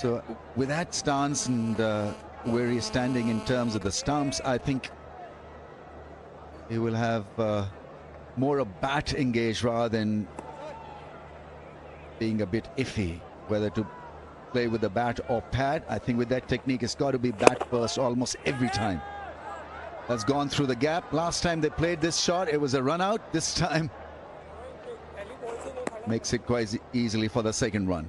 So with that stance and where he's standing in terms of the stumps, I think he will have more a bat engaged rather than being a bit iffy whether to play with the bat or pad. I think with that technique, it's got to be bat first almost every time. That's gone through the gap. Last time they played this shot, it was a run out. This time makes it quite easily for the second run.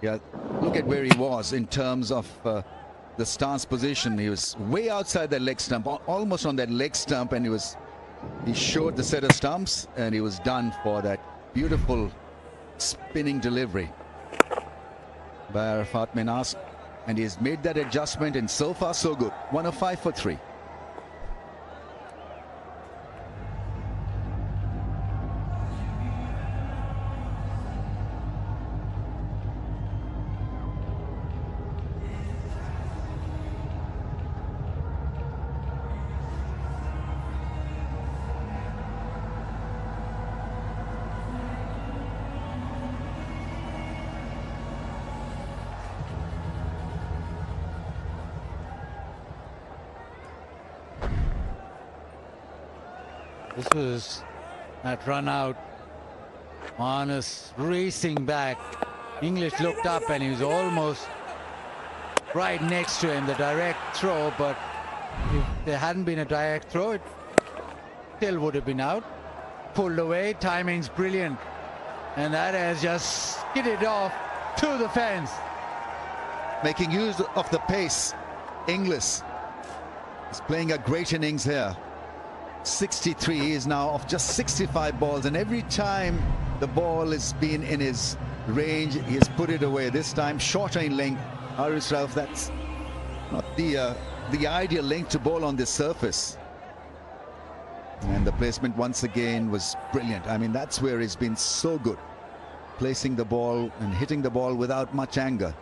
Yeah, look at where he was in terms of the stance position. He was way outside that leg stump, almost on that leg stump, and he showed the set of stumps, and he was done for that beautiful spinning delivery by Arafat Minas, and he's made that adjustment, and so far so good. 105 for 3. This was that run out. Manas racing back. English looked up and he was almost right next to him. The direct throw, but if there hadn't been a direct throw, it still would have been out. Pulled away. Timing's brilliant. And that has just skidded off to the fence. Making use of the pace. Inglis is playing a great innings here. 63. He is now off just 65 balls, and every time the ball has been in his range, he has put it away. This time shorter in length. Haris Rauf, that's not the ideal length to bowl on this surface. And the placement once again was brilliant. I mean, that's where he's been so good, placing the ball and hitting the ball without much anger.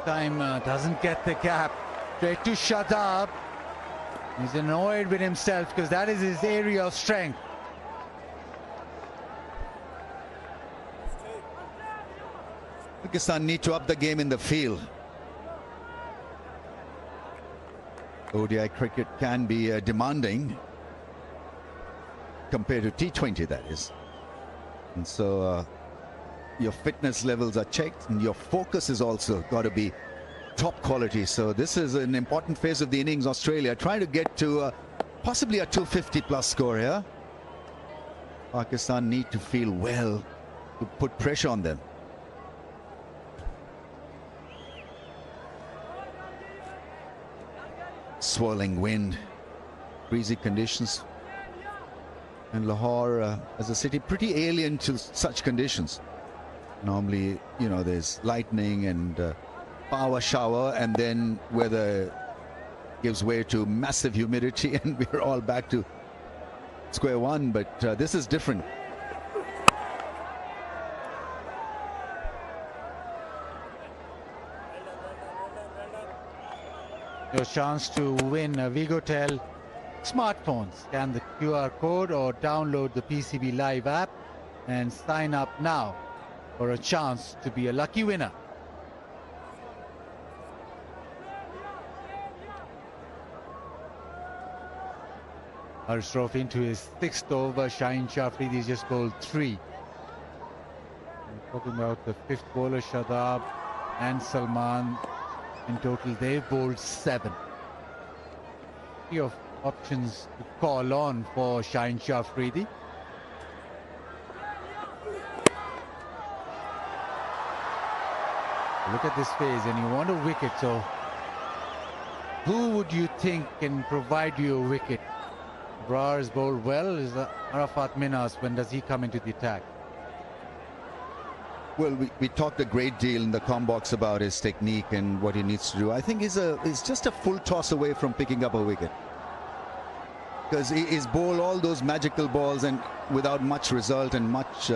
Time doesn't get the gap. Straight to Shadab. He's annoyed with himself because that is his area of strength. Pakistan need to up the game in the field. ODI cricket can be demanding compared to T20, that is. And so your fitness levels are checked, and your focus has also got to be top quality. So this is an important phase of the innings. Australia trying to get to possibly a 250 plus score here. Pakistan need to feel well to put pressure on them. Swirling wind, breezy conditions, and Lahore as a city pretty alien to such conditions. Normally, you know, there's lightning and power shower, and then weather gives way to massive humidity, and we're all back to square one. But this is different. Your chance to win a Vigotel smartphones. Scan the QR code or download the PCB Live app and sign up now for a chance to be a lucky winner. Haris Rauf into his 6th over. Shaheen Afridi just bowled 3. We're talking about the 5th bowler, Shadab and Salman. In total, they've bowled 7. Plenty of options to call on for Shaheen Afridi. Look at this phase, and you want a wicket, so who would you think can provide you a wicket? Brar is bowled well. Is Arafat Minas, when does he come into the attack? Well, we talked a great deal in the comm box about his technique and what he needs to do. I think he's just a full toss away from picking up a wicket, because he's bowled all those magical balls and without much result and much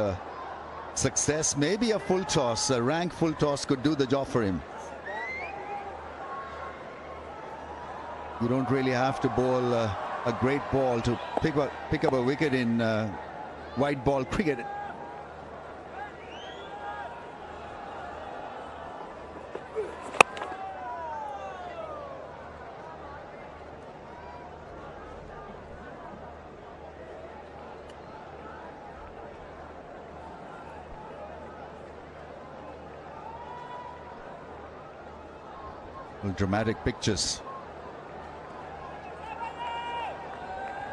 success. Maybe a full toss, a rank full toss could do the job for him. You don't really have to bowl a great ball to pick up a wicket in white ball cricket. Well, dramatic pictures.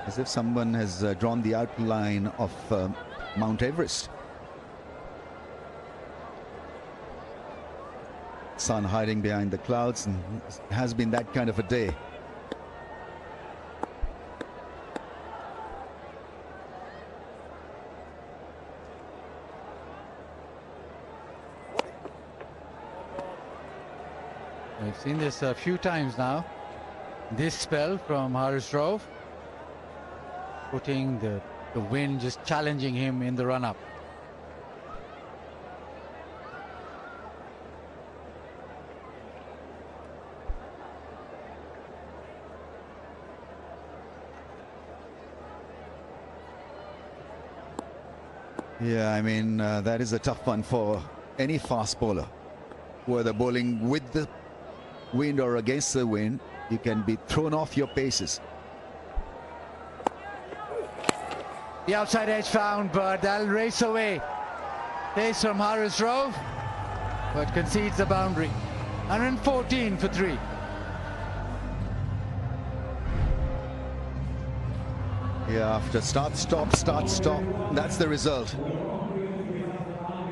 As if someone has drawn the outline of Mount Everest. Sun hiding behind the clouds, and it has been that kind of a day. We've seen this a few times now. This spell from Haris Rauf, putting the wind, just challenging him in the run-up. Yeah, I mean, that is a tough one for any fast bowler. Whether bowling with the wind or against the wind, you can be thrown off your paces. The outside edge found, but that'll race away. Pace from Haris Rauf, but concedes the boundary. 114 for 3. Yeah, after start, stop, that's the result.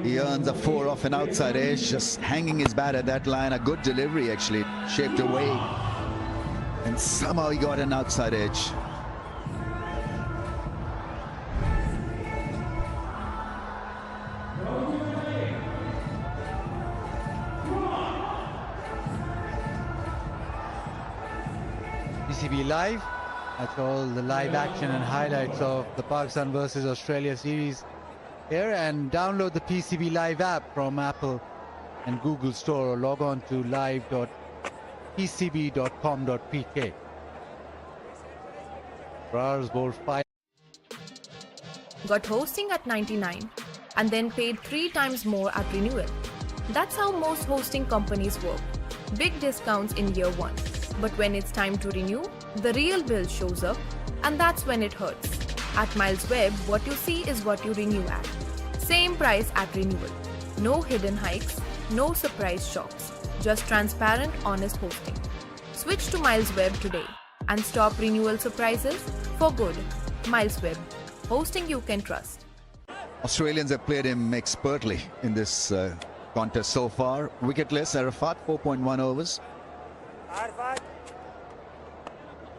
He earns a 4 off an outside edge, just hanging his bat at that line. A good delivery, actually, shaped away. And somehow he got an outside edge. PCB Live. That's all the live action and highlights of the Pakistan versus Australia series here, and download the PCB Live app from Apple and Google Store, or log on to live.pcb.com.pk. Brawlers bowled 5. Got hosting at 99 and then paid 3 times more at renewal. That's how most hosting companies work. Big discounts in year 1. But when it's time to renew, the real bill shows up, and that's when it hurts. At Miles Web, what you see is what you renew at. Same price at renewal. No hidden hikes, no surprise shocks. Just transparent, honest hosting. Switch to Miles Web today and stop renewal surprises for good. Miles Web. Hosting you can trust. Australians have played him expertly in this contest so far. Wicketless, Arafat, 4.1 overs.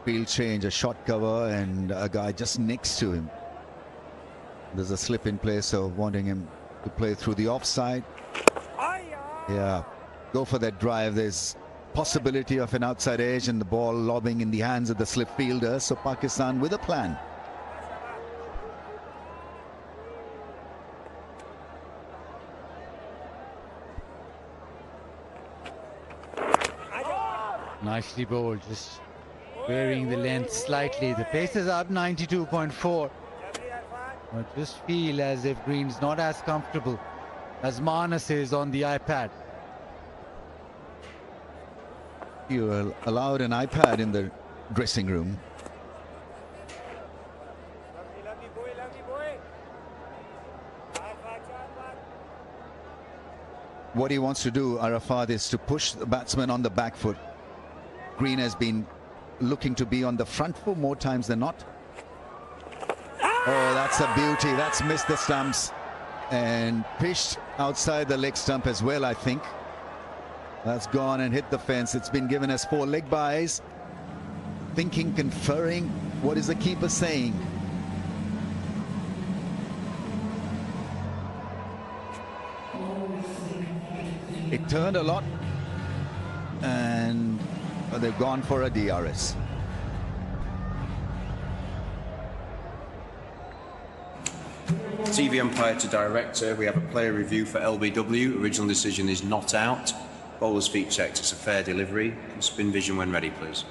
Field change, a shot cover, and a guy just next to him. There's a slip in play, so wanting him to play through the offside. Yeah, go for that drive. There's possibility of an outside edge and the ball lobbing in the hands of the slip fielder. So Pakistan with a plan. Nicely bowled, just varying the length slightly. The pace is up 92.4. I just feel as if Green's not as comfortable as Manas is on the iPad. You allowed an iPad in the dressing room. What he wants to do, Arafat, is to push the batsman on the back foot. Green has been looking to be on the front foot more times than not. Oh, that's a beauty. That's missed the stumps and pitched outside the leg stump as well, I think. That's gone and hit the fence. It's been given as 4 leg byes. Thinking, conferring. What is the keeper saying? turned a lot, and they've gone for a DRS. TV umpire to director, we have a player review for LBW. Original decision is not out. Bowler's feet checked, it's a fair delivery. Spin vision when ready, please.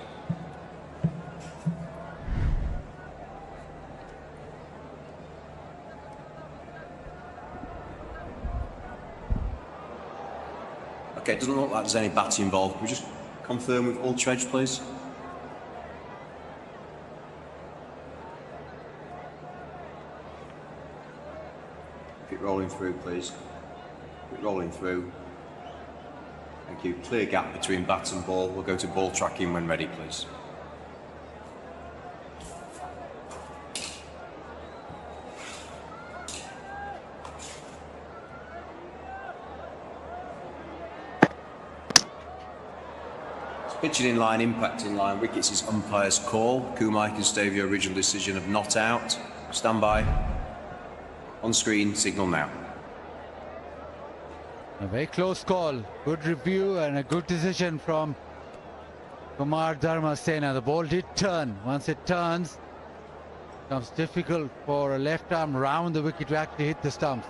Okay, it doesn't look like there's any batting involved. Can we just confirm with Ultra Edge, please? Keep rolling through, please. Keep rolling through. Thank you. Clear gap between bat and ball. We'll go to ball tracking when ready, please. Pitching in line, impact in line. Wickets is umpire's call. Kumai can stay with your original decision of not out. Stand by. On screen, signal now. A very close call. Good review and a good decision from Kumar Dharmasena. The ball did turn. Once it turns, it becomes difficult for a left arm round the wicket to actually hit the stumps.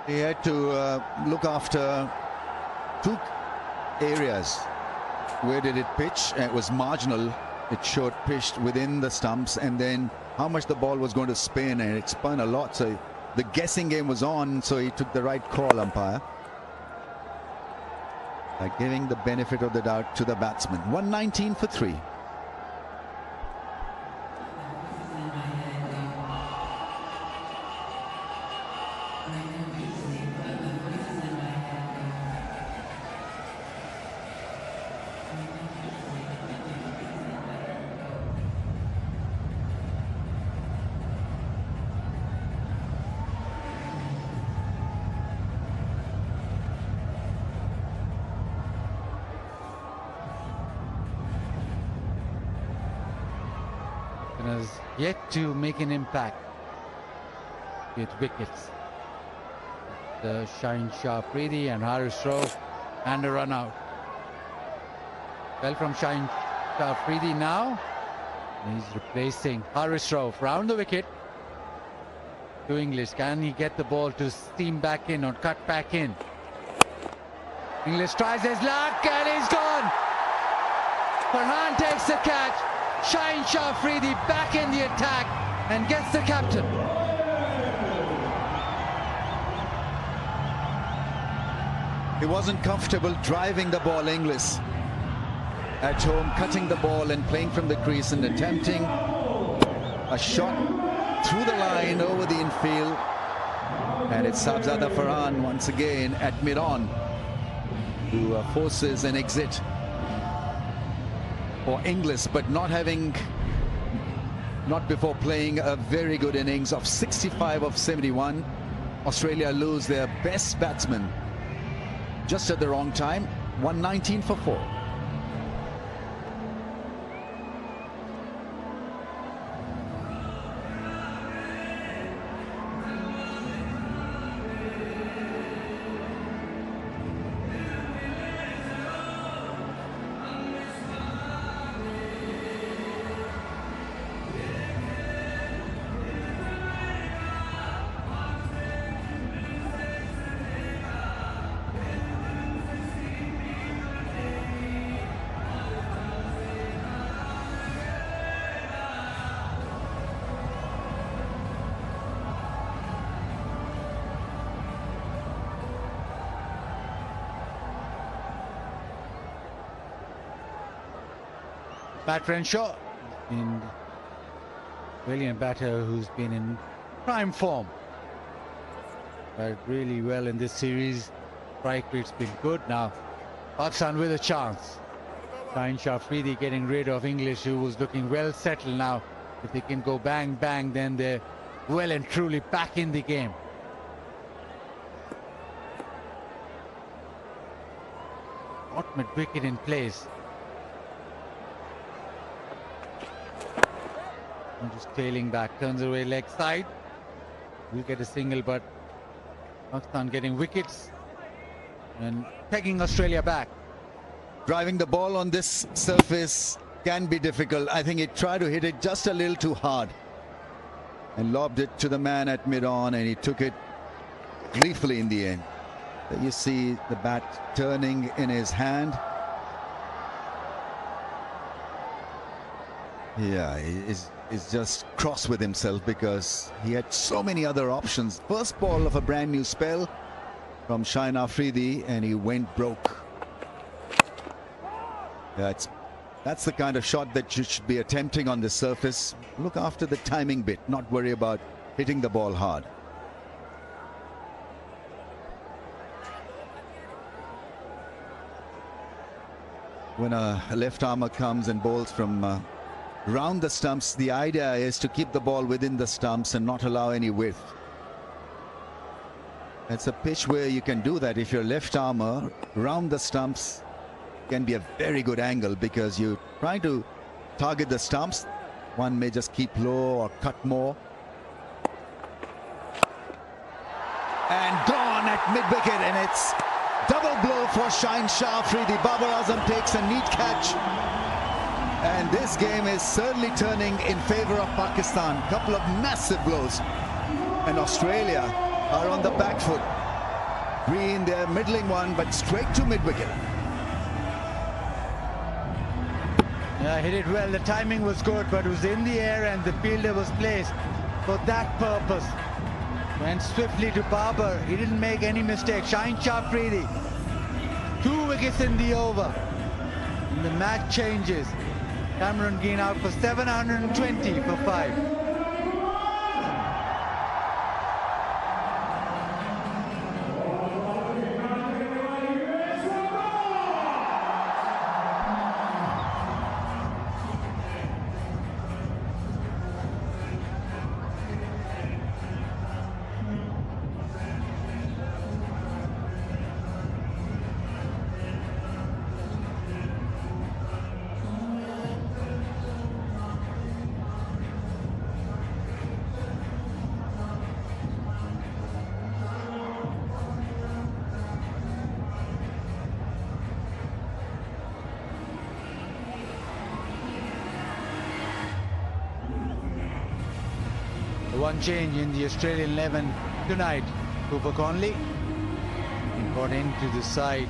He had to look after two areas. Where did it pitch? It was marginal. It showed pitched within the stumps, and then how much the ball was going to spin, and it spun a lot. So the guessing game was on, so he took the right call, umpire, by giving the benefit of the doubt to the batsman. 119 for 3. Has yet to make an impact with wickets. The Shaheen Afridi and Haris Rauf, and a run out. Well from Shaheen Afriidi now. He's replacing Haris Rauf round the wicket. To English, can he get the ball to steam back in or cut back in? English tries his luck and he's gone. Farhan takes the catch. Shaheen Afridi back in the attack and gets the captain. He wasn't comfortable driving the ball, Inglis. At home, cutting the ball and playing from the crease and attempting a shot through the line over the infield. And it's Sabzada Farhan once again at mid-on, who forces an exit for Inglis, but not before playing a very good innings of 65 of 71. Australia lose their best batsman just at the wrong time. 119 for 4. Pat Renshaw, in brilliant batter who's been in prime form. But really well in this series. Strike rate's been good now. Pakistan with a chance. Shaheen Afridi getting rid of English, who was looking well settled now. If they can go bang bang, then they're well and truly back in the game. Ultimate wicket in place. And just tailing back, turns away leg side. We'll get a single, but Pakistan getting wickets. and taking Australia back. Driving the ball on this surface can be difficult. I think he tried to hit it just a little too hard and lobbed it to the man at mid-on, and he took it gleefully in the end. There you see the bat turning in his hand. Yeah, he's just cross with himself because he had so many other options. First ball of a brand new spell from Shaheen Afridi, and he went broke. Yeah, that's the kind of shot that you should be attempting on this surface. Look after the timing bit, not worry about hitting the ball hard. When a left armer comes and bowls from round the stumps, the idea is to keep the ball within the stumps and not allow any width. It's a pitch where you can do that. If you're left armer, round the stumps can be a very good angle because you try to target the stumps. One may just keep low or cut more. And gone at mid-wicket, and it's double blow for Shaheen Afridi. Babar Azam takes a neat catch. And this game is certainly turning in favor of Pakistan. Couple of massive blows. And Australia are on the back foot. Green, their middling one, but straight to mid-wicket. Yeah, hit it well. The timing was good, but it was in the air and the fielder was placed for that purpose. Went swiftly to Babar. He didn't make any mistake. Shaheen Afridi. 2 wickets in the over. And the match changes. Cameron Green out for 720 for 5. One change in the Australian 11 tonight. Cooper Conley got into the side.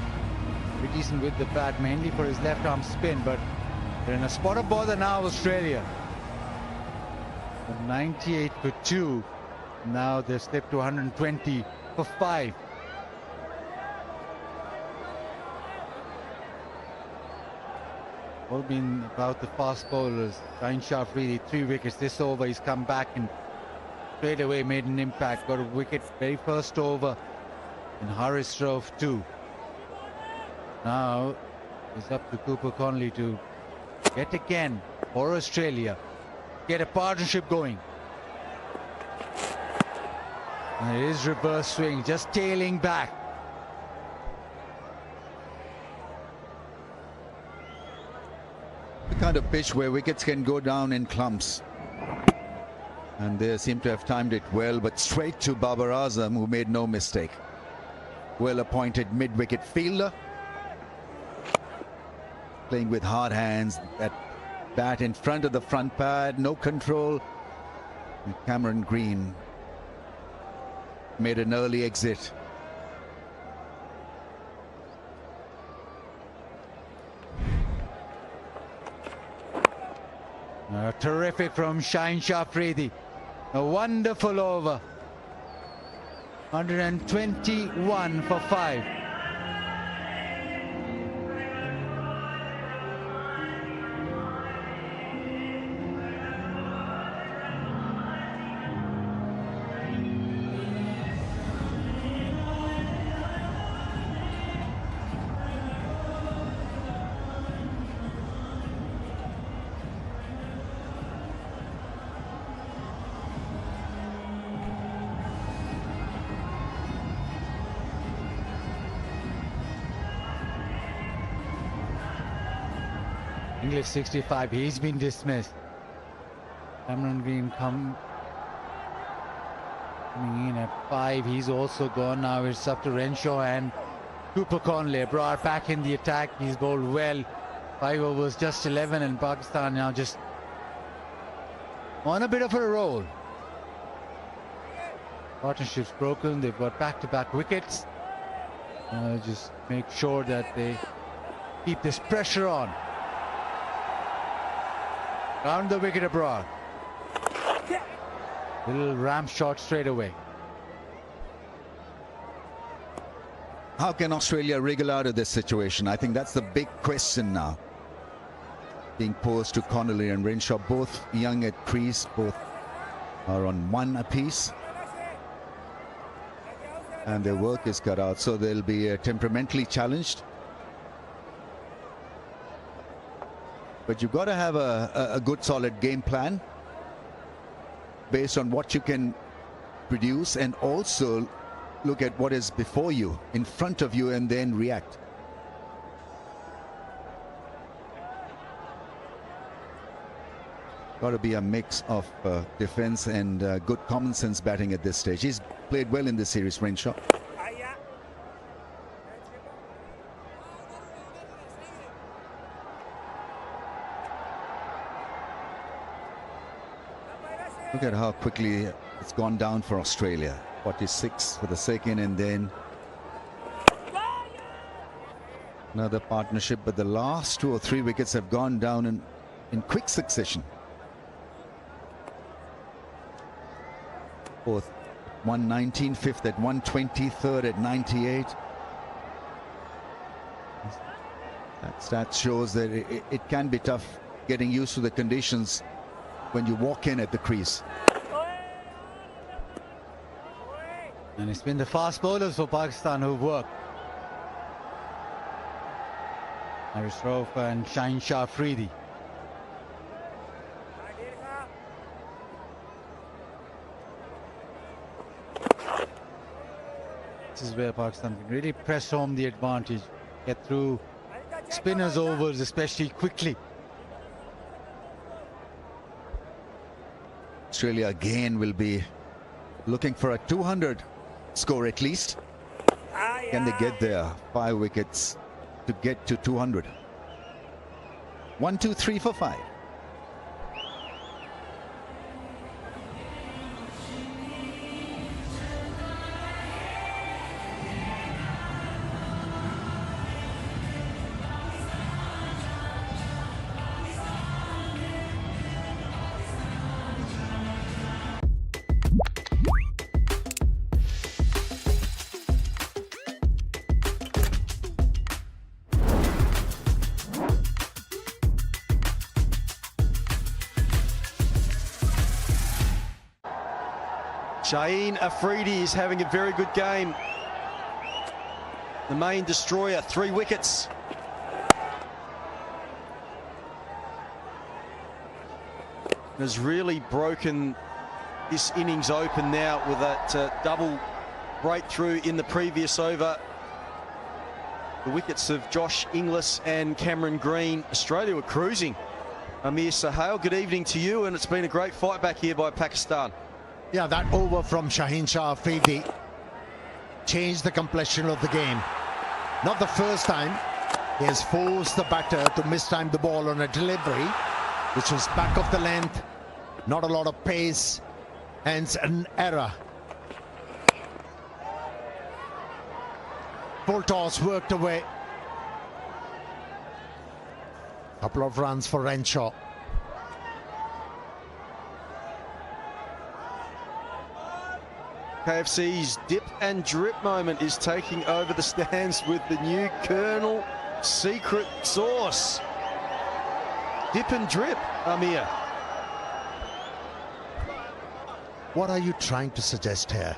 Pretty decent with the bat, mainly for his left arm spin, but they're in a spot of bother now, Australia. 98 for 2. Now they've slipped to 120 for 5. All been about the fast bowlers. Shaheen Afridi, 3 wickets this over. He's come back and straight away made an impact. Got a wicket very first over, and Harris drove 2. Now it's up to Cooper Conley to get again for Australia, get a partnership going. And it is reverse swing, just tailing back. The kind of pitch where wickets can go down in clumps. And they seem to have timed it well, but straight to Babar Azam, who made no mistake. Well-appointed mid-wicket fielder. Playing with hard hands, that bat in front of the front pad, no control. And Cameron Green made an early exit. Terrific from Shaheen Afridi. A wonderful over. 121 for 5. English 65, he's been dismissed. Cameron Green coming in at 5, he's also gone now. It's up to Renshaw and Cooper Conley brought back in the attack. He's bowled well. 5 overs, just 11, and Pakistan now just on a bit of a roll. Partnership's broken. They've got back-to-back wickets. Just make sure that they keep this pressure on. Round the wicket abroad. Little ramp shot straight away. How can Australia wriggle out of this situation? I think that's the big question now, being posed to Connolly and Renshaw, both young at crease, both are on 1 apiece, and their work is cut out, so they'll be temperamentally challenged. But you've got to have a good solid game plan based on what you can produce, and also look at what is before you, in front of you, and then react. Got to be a mix of defense and good common sense batting at this stage. He's played well in this series, Renshaw. Look at how quickly it's gone down for Australia. 46 for the second, and then another partnership, but the last 2 or 3 wickets have gone down in quick succession. Fourth at 119, fifth at 120, third at 98. That stat shows that it can be tough getting used to the conditions when you walk in at the crease. And it's been the fast bowlers for Pakistan who've worked. Haris Rauf and Shaheen Afridi. This is where Pakistan can really press home the advantage, get through spinners' overs, especially quickly. Australia again will be looking for a 200 score at least. Can they get there? 5 wickets to get to 200. 1, 2, 3 for 5. Shaheen Afridi is having a very good game. The main destroyer, 3 wickets. Has really broken this innings open now with that double breakthrough in the previous over. The wickets of Josh Inglis and Cameron Green. Australia were cruising. Amir Sahal, good evening to you, and it's been a great fight back here by Pakistan. Yeah, that over from Shaheen Afridi changed the complexion of the game. Not the first time. He has forced the batter to mistime the ball on a delivery, which was back of the length, not a lot of pace, hence an error. Full toss worked away. Couple of runs for Renshaw. KFC's dip and drip moment is taking over the stands with the new Colonel Secret Sauce. Dip and drip, Amir. What are you trying to suggest here?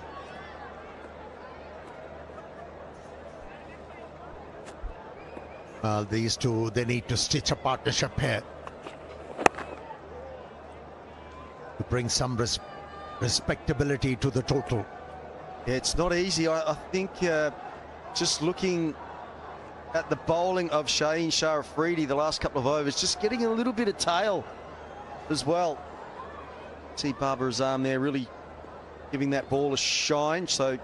Well, these two, they need to stitch a partnership here to bring some respectability to the total. It's not easy. I think just looking at the bowling of Shaheen Afridi the last couple of overs, just getting a little bit of tail as well. See Babar Azam there really giving that ball a shine. So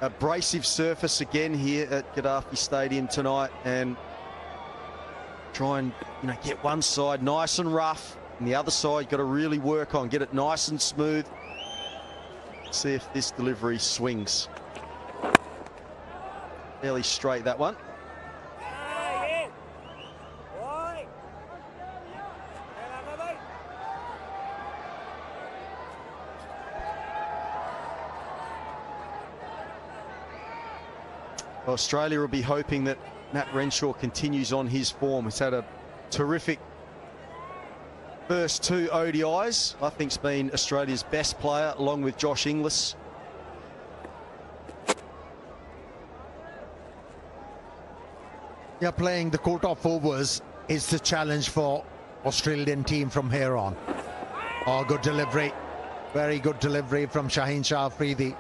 abrasive surface again here at Gaddafi Stadium tonight, and try and get one side nice and rough, and the other side got to really work on, get it nice and smooth. See if this delivery swings. Fairly straight, that one. Australia will be hoping that Matt Renshaw continues on his form. He's had a terrific first 2 ODIs. I think he's been Australia's best player, along with Josh Inglis. Yeah, playing the cut-off overs is the challenge for Australian team from here on. Oh, good delivery. Very good delivery from Shaheen Afridi.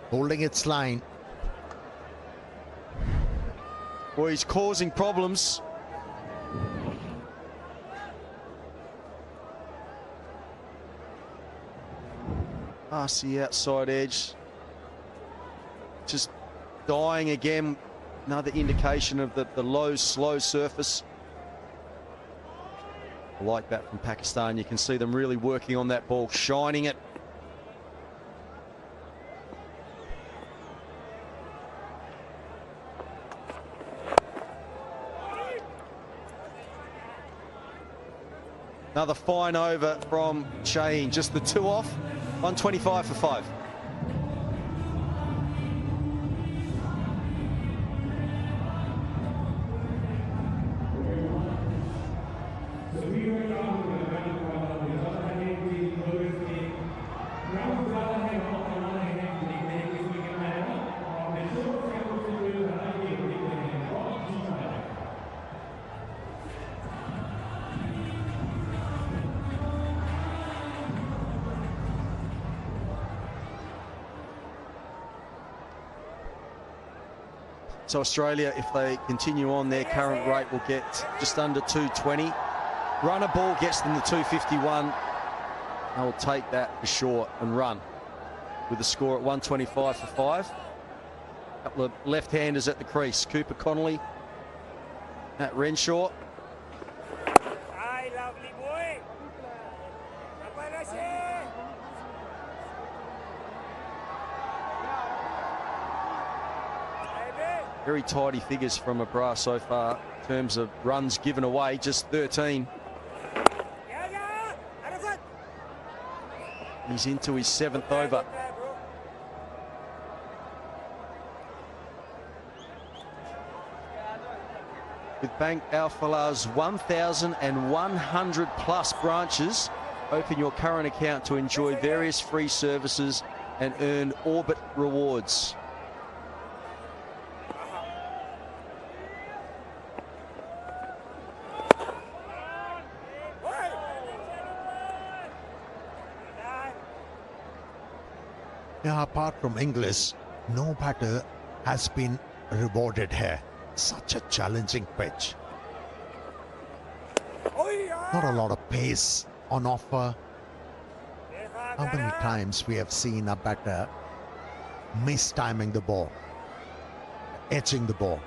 Holding its line. Well, he's causing problems. Past the outside edge. Just dying again. Another indication of the low, slow surface. I like that from Pakistan. You can see them really working on that ball, shining it. Another fine over from Shaheen. Just the 2 off. 125 for 5. So Australia, if they continue on their current rate, will get just under 220. Runner ball gets them the 251. They will take that for sure and run with the score at 125 for 5. A couple of left-handers at the crease. Cooper Connolly, Matt Renshaw. Hi, lovely boy. Very tidy figures from Babar so far in terms of runs given away, just 13. He's into his 7th over. With Bank Al Falah's 1,100 plus branches, open your current account to enjoy various free services and earn Orbit rewards. Yeah, apart from English, no batter has been rewarded here. Such a challenging pitch. Not a lot of pace on offer. How many times we have seen a batter mistiming the ball, edging the ball.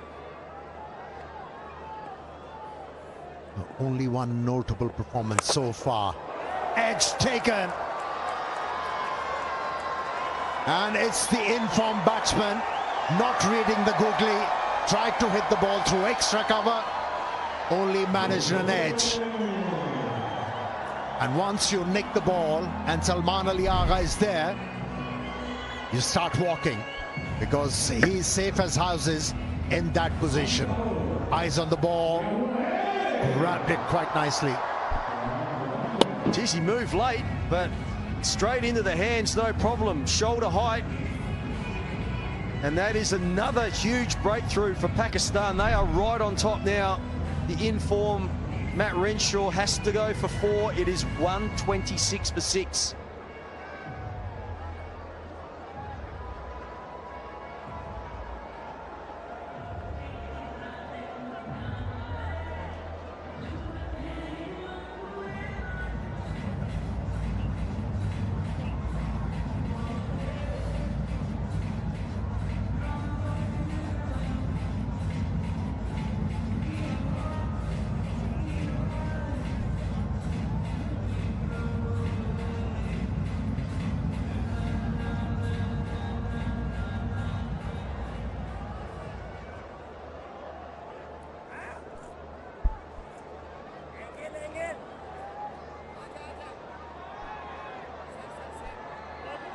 Only one notable performance so far. Edge taken. And it's the informed batsman not reading the googly, tried to hit the ball through extra cover, only managed an edge. And once you nick the ball and Salman Ali Agha is there, you start walking because he's safe as houses in that position. Eyes on the ball, grabbed it quite nicely. Geez, he moved late, but straight into the hands, no problem. Shoulder height. And that is another huge breakthrough for Pakistan. They are right on top now. The in-form Matt Renshaw has to go for 4. It is 126 for 6.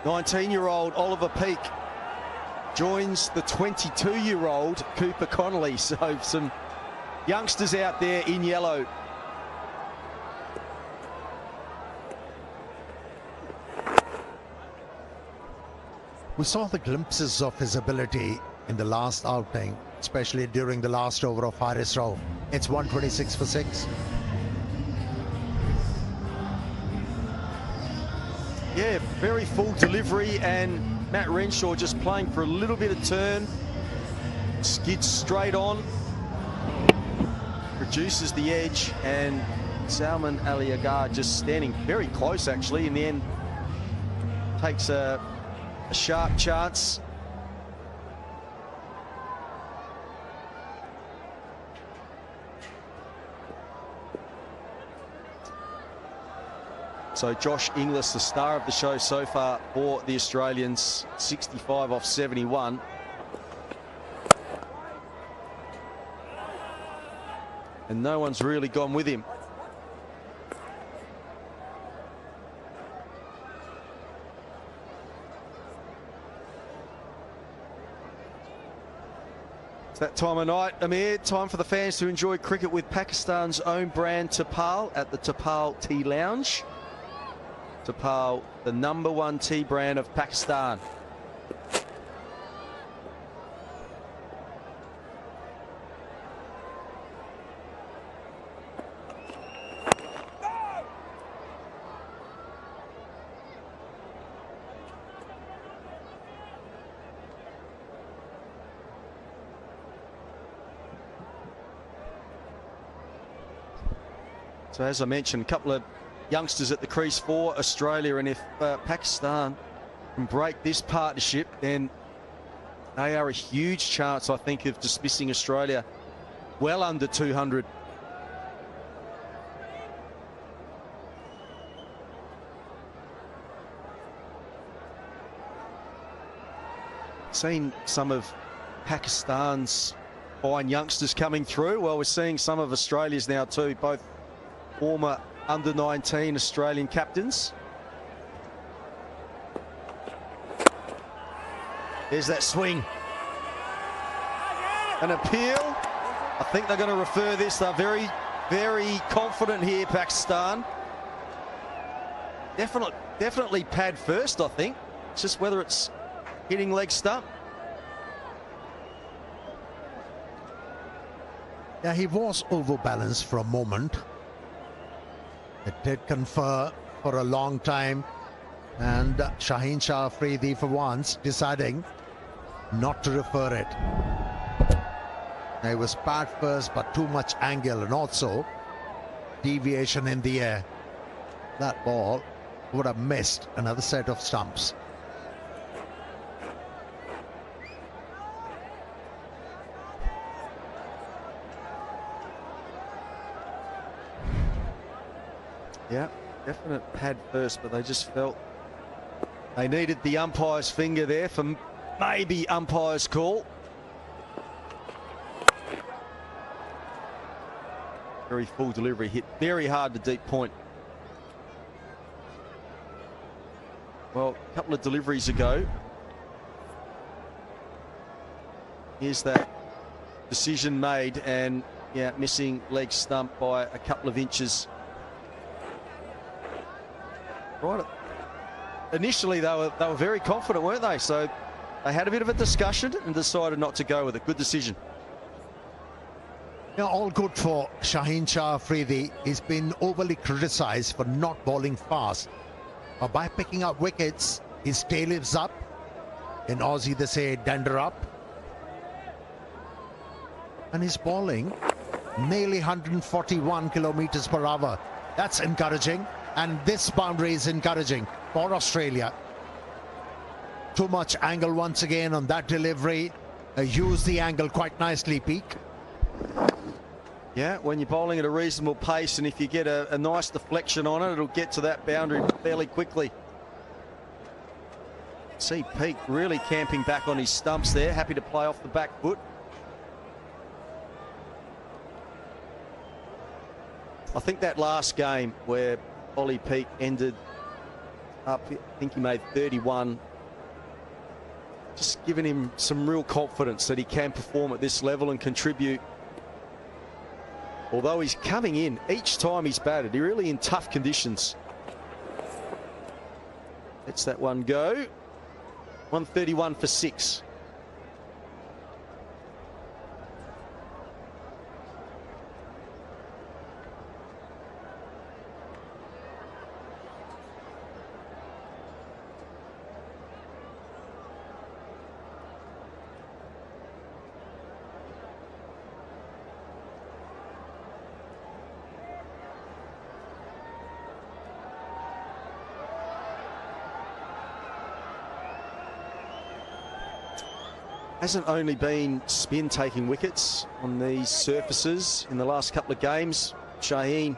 19-year-old Oliver Peake joins the 22-year-old Cooper Connolly. So some youngsters out there in yellow. We saw the glimpses of his ability in the last outing, especially during the last over of Haris Rao. It's 126 for 6. Yeah, very full delivery, and Matt Renshaw just playing for a little bit of turn. Skids straight on. Reduces the edge, and Salman Ali Agha just standing very close, actually. In the end, takes a sharp chance. So Josh Inglis, the star of the show so far for the Australians, 65 off 71. And no one's really gone with him. It's that time of night, Amir. Time for the fans to enjoy cricket with Pakistan's own brand Tapal at the Tapal Tea Lounge. Tapal, the #1 tea brand of Pakistan. So as I mentioned, a couple of youngsters at the crease for Australia, and if Pakistan can break this partnership, then they are a huge chance, I think, of dismissing Australia well under 200. Seen some of Pakistan's fine youngsters coming through. Well, we're seeing some of Australia's now too, both former under-19 Australian captains. There's that swing. An appeal. I think they're going to refer this. They're very, very confident here, Pakistan. Definitely pad first, I think. It's just whether it's hitting leg stump. Yeah, he was overbalanced for a moment. It did confer for a long time, and Shaheen Afridi for once deciding not to refer it. It was pad first, but too much angle and also deviation in the air. That ball would have missed another set of stumps. Yeah, definite pad first, but they just felt they needed the umpire's finger there for maybe umpire's call. Very full delivery, hit very hard to deep point. Well, a couple of deliveries ago, here's that decision made, and yeah, missing leg stump by a couple of inches. Right. Initially, they were very confident, weren't they? So they had a bit of a discussion and decided not to go with it. Good decision. Yeah, all good for Shaheen Afridi. He's been overly criticised for not bowling fast. But by picking up wickets, his tail is up. In Aussie, they say dander up. And he's bowling nearly 141 kilometres per hour. That's encouraging. And this boundary is encouraging for Australia. Too much angle once again on that delivery. Use the angle quite nicely, Peake. Yeah, when you're bowling at a reasonable pace, and if you get a nice deflection on it, it'll get to that boundary fairly quickly. See Peake really camping back on his stumps there, happy to play off the back foot. I think that last game where Ollie Peake ended up. I think he made 31. Just giving him some real confidence that he can perform at this level and contribute. Although he's coming in each time he's batted, he's really in tough conditions. Lets that one go. 131 for 6. Hasn't only been spin taking wickets on these surfaces in the last couple of games. Shaheen,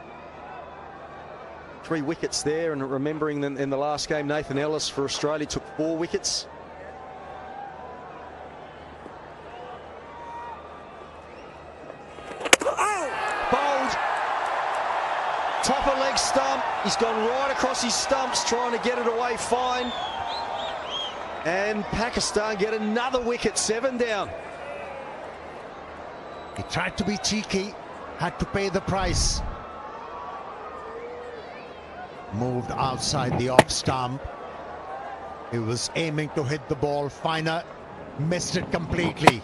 3 wickets there, and remembering that in the last game, Nathan Ellis for Australia took 4 wickets. Bowled. Top of leg stump. He's gone right across his stumps trying to get it away fine. And Pakistan get another wicket, 7 down. He tried to be cheeky, had to pay the price. Moved outside the off stump. He was aiming to hit the ball finer, missed it completely.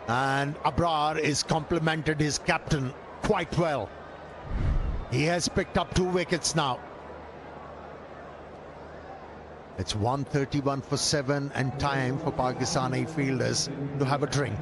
And Babar is complimented his captain quite well. He has picked up 2 wickets now. It's 131 for 7 and time for Pakistani fielders to have a drink.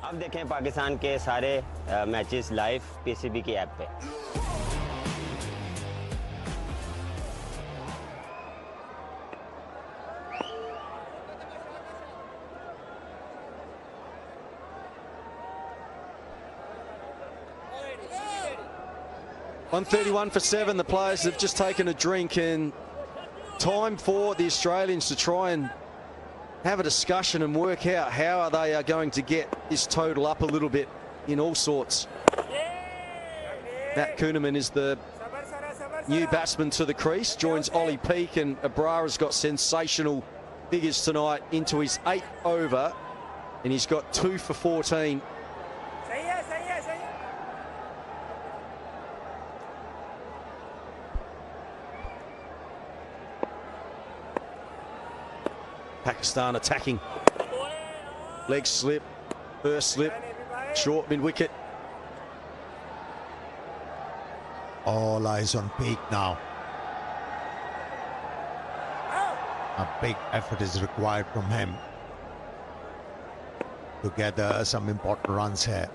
अब देखें पाकिस्तान के सारे matches live PCB की app पे। 131 for 7. The players have just taken a drink, and time for the Australians to try and have a discussion and work out how they are going to get this total up a little bit in all sorts. Matt Kuhnemann is the new batsman to the crease, joins Ollie Peake, and Abrara's got sensational figures tonight into his 8th over, and he's got 2 for 14. Pakistan attacking. Leg slip, first slip, short mid-wicket. All eyes on Peake now. A big effort is required from him to gather some important runs here.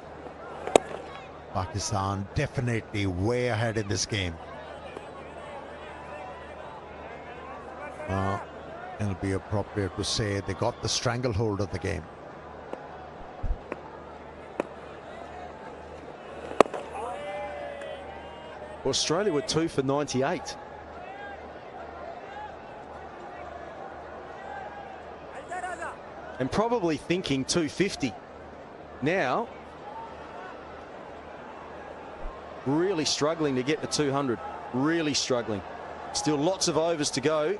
Pakistan definitely way ahead in this game. It'll be appropriate to say they got the stranglehold of the game. Australia were 2 for 98. And probably thinking 250. Now, really struggling to get to 200. Really struggling. Still lots of overs to go.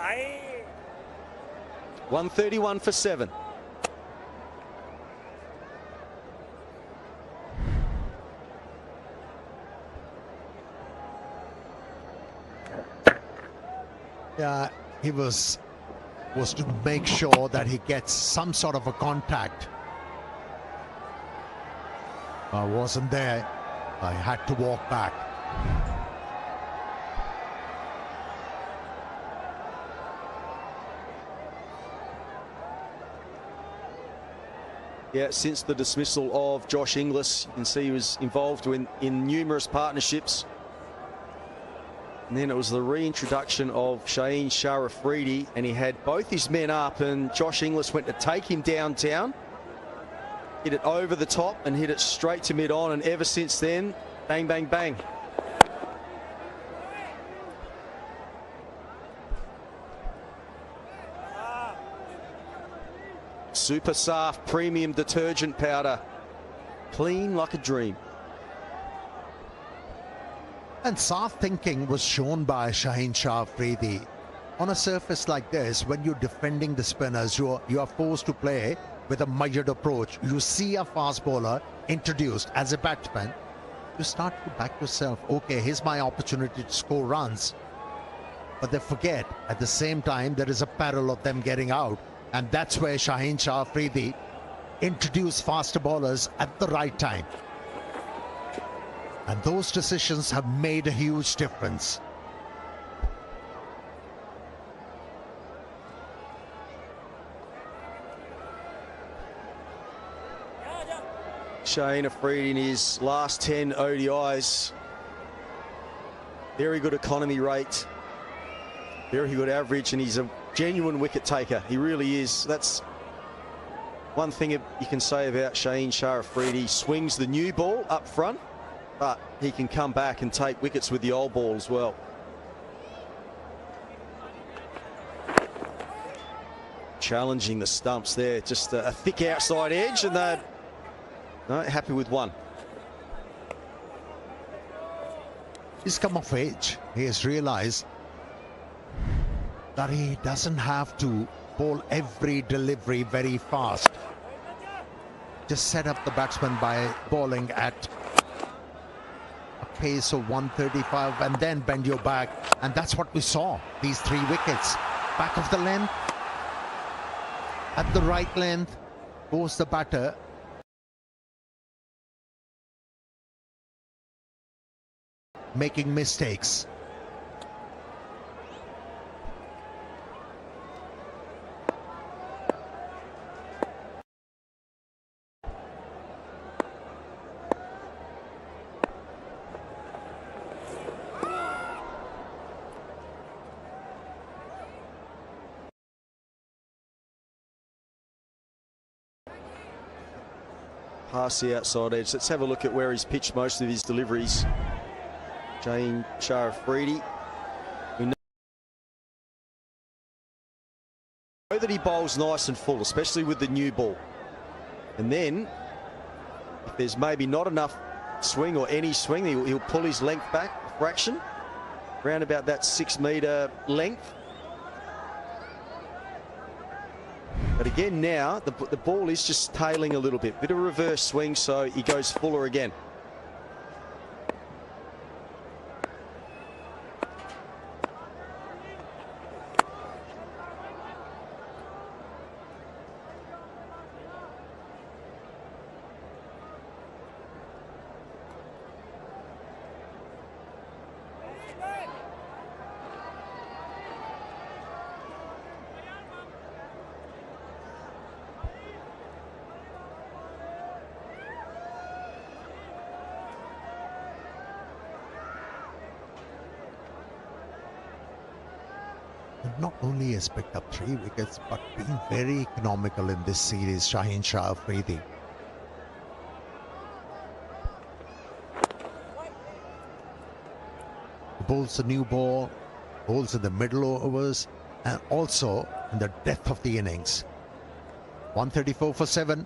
Aye. 131 for 7. Yeah, he was to make sure that he gets some sort of a contact. I wasn't there. I had to walk back. Yeah, since the dismissal of Josh Inglis, you can see he was involved in numerous partnerships. And then it was the reintroduction of Shaheen Afridi, and he had both his men up, and Josh Inglis went to take him downtown, hit it over the top and hit it straight to mid-on, and ever since then, bang, bang, bang. Super Saft premium detergent powder, clean like a dream. And soft thinking was shown by Shaheen Afridi. On a surface like this, when you're defending the spinners, you are forced to play with a measured approach. You see a fast bowler introduced as a batsman, you start to back yourself. Okay, here's my opportunity to score runs. But they forget at the same time there is a peril of them getting out. And that's where Shaheen Afridi introduced faster bowlers at the right time. And those decisions have made a huge difference. Shaheen Afridi in his last 10 ODIs. Very good economy rate. Very good average, and he's a genuine wicket taker. He really is. That's one thing you can say about Shaheen Afridi. He swings the new ball up front, but he can come back and take wickets with the old ball as well. Challenging the stumps there. Just a thick outside edge, and they're happy with one. He's come of age. He has realized that he doesn't have to bowl every delivery very fast. Just set up the batsman by bowling at a pace of 135 and then bend your back. And that's what we saw. These 3 wickets. Back of the length. At the right length goes the batter. Making mistakes. past the outside edge. Let's have a look at where he's pitched most of his deliveries. Shaheen Afridi. We know that he bowls nice and full, especially with the new ball. And then, if there's maybe not enough swing or any swing, he'll pull his length back a fraction, around about that 6 metre length. But again now, the ball is just tailing a little bit. Bit of reverse swing, so he goes fuller again. Not only has picked up 3 wickets, but been very economical in this series, Shaheen Afridi. He bowls the new ball, bowls in the middle overs, and also in the depth of the innings. 134 for 7.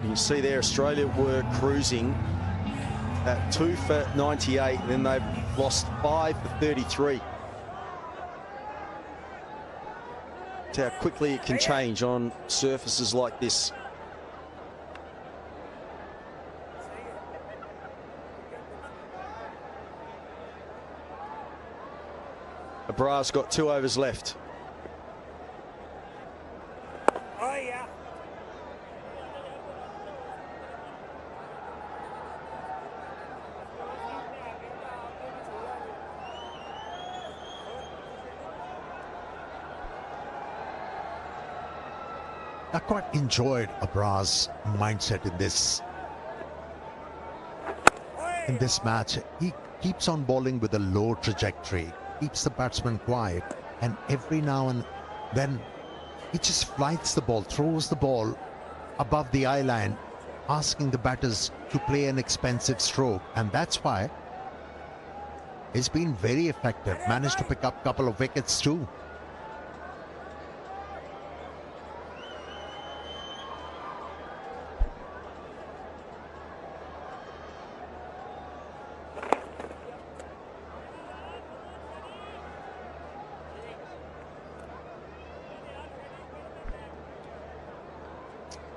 You can see there Australia were cruising at 2 for 98, and then they've lost 5 for 33. That's how quickly it can change on surfaces like this. Babar's got 2 overs left. Oh, yeah. I quite enjoyed Babar's mindset in this match. He keeps on bowling with a low trajectory, keeps the batsman quiet, and every now and then he just flights the ball, throws the ball above the eye line, asking the batters to play an expensive stroke, and that's why he's been very effective. Managed to pick up a couple of wickets too.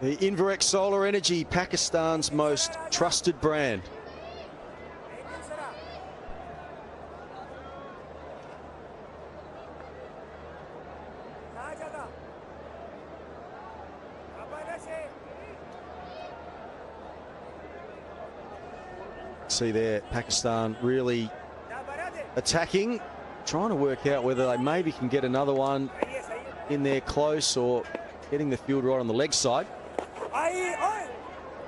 The Inverex Solar Energy, Pakistan's most trusted brand. See there, Pakistan really attacking, trying to work out whether they maybe can get another one in there close, or getting the field right on the leg side.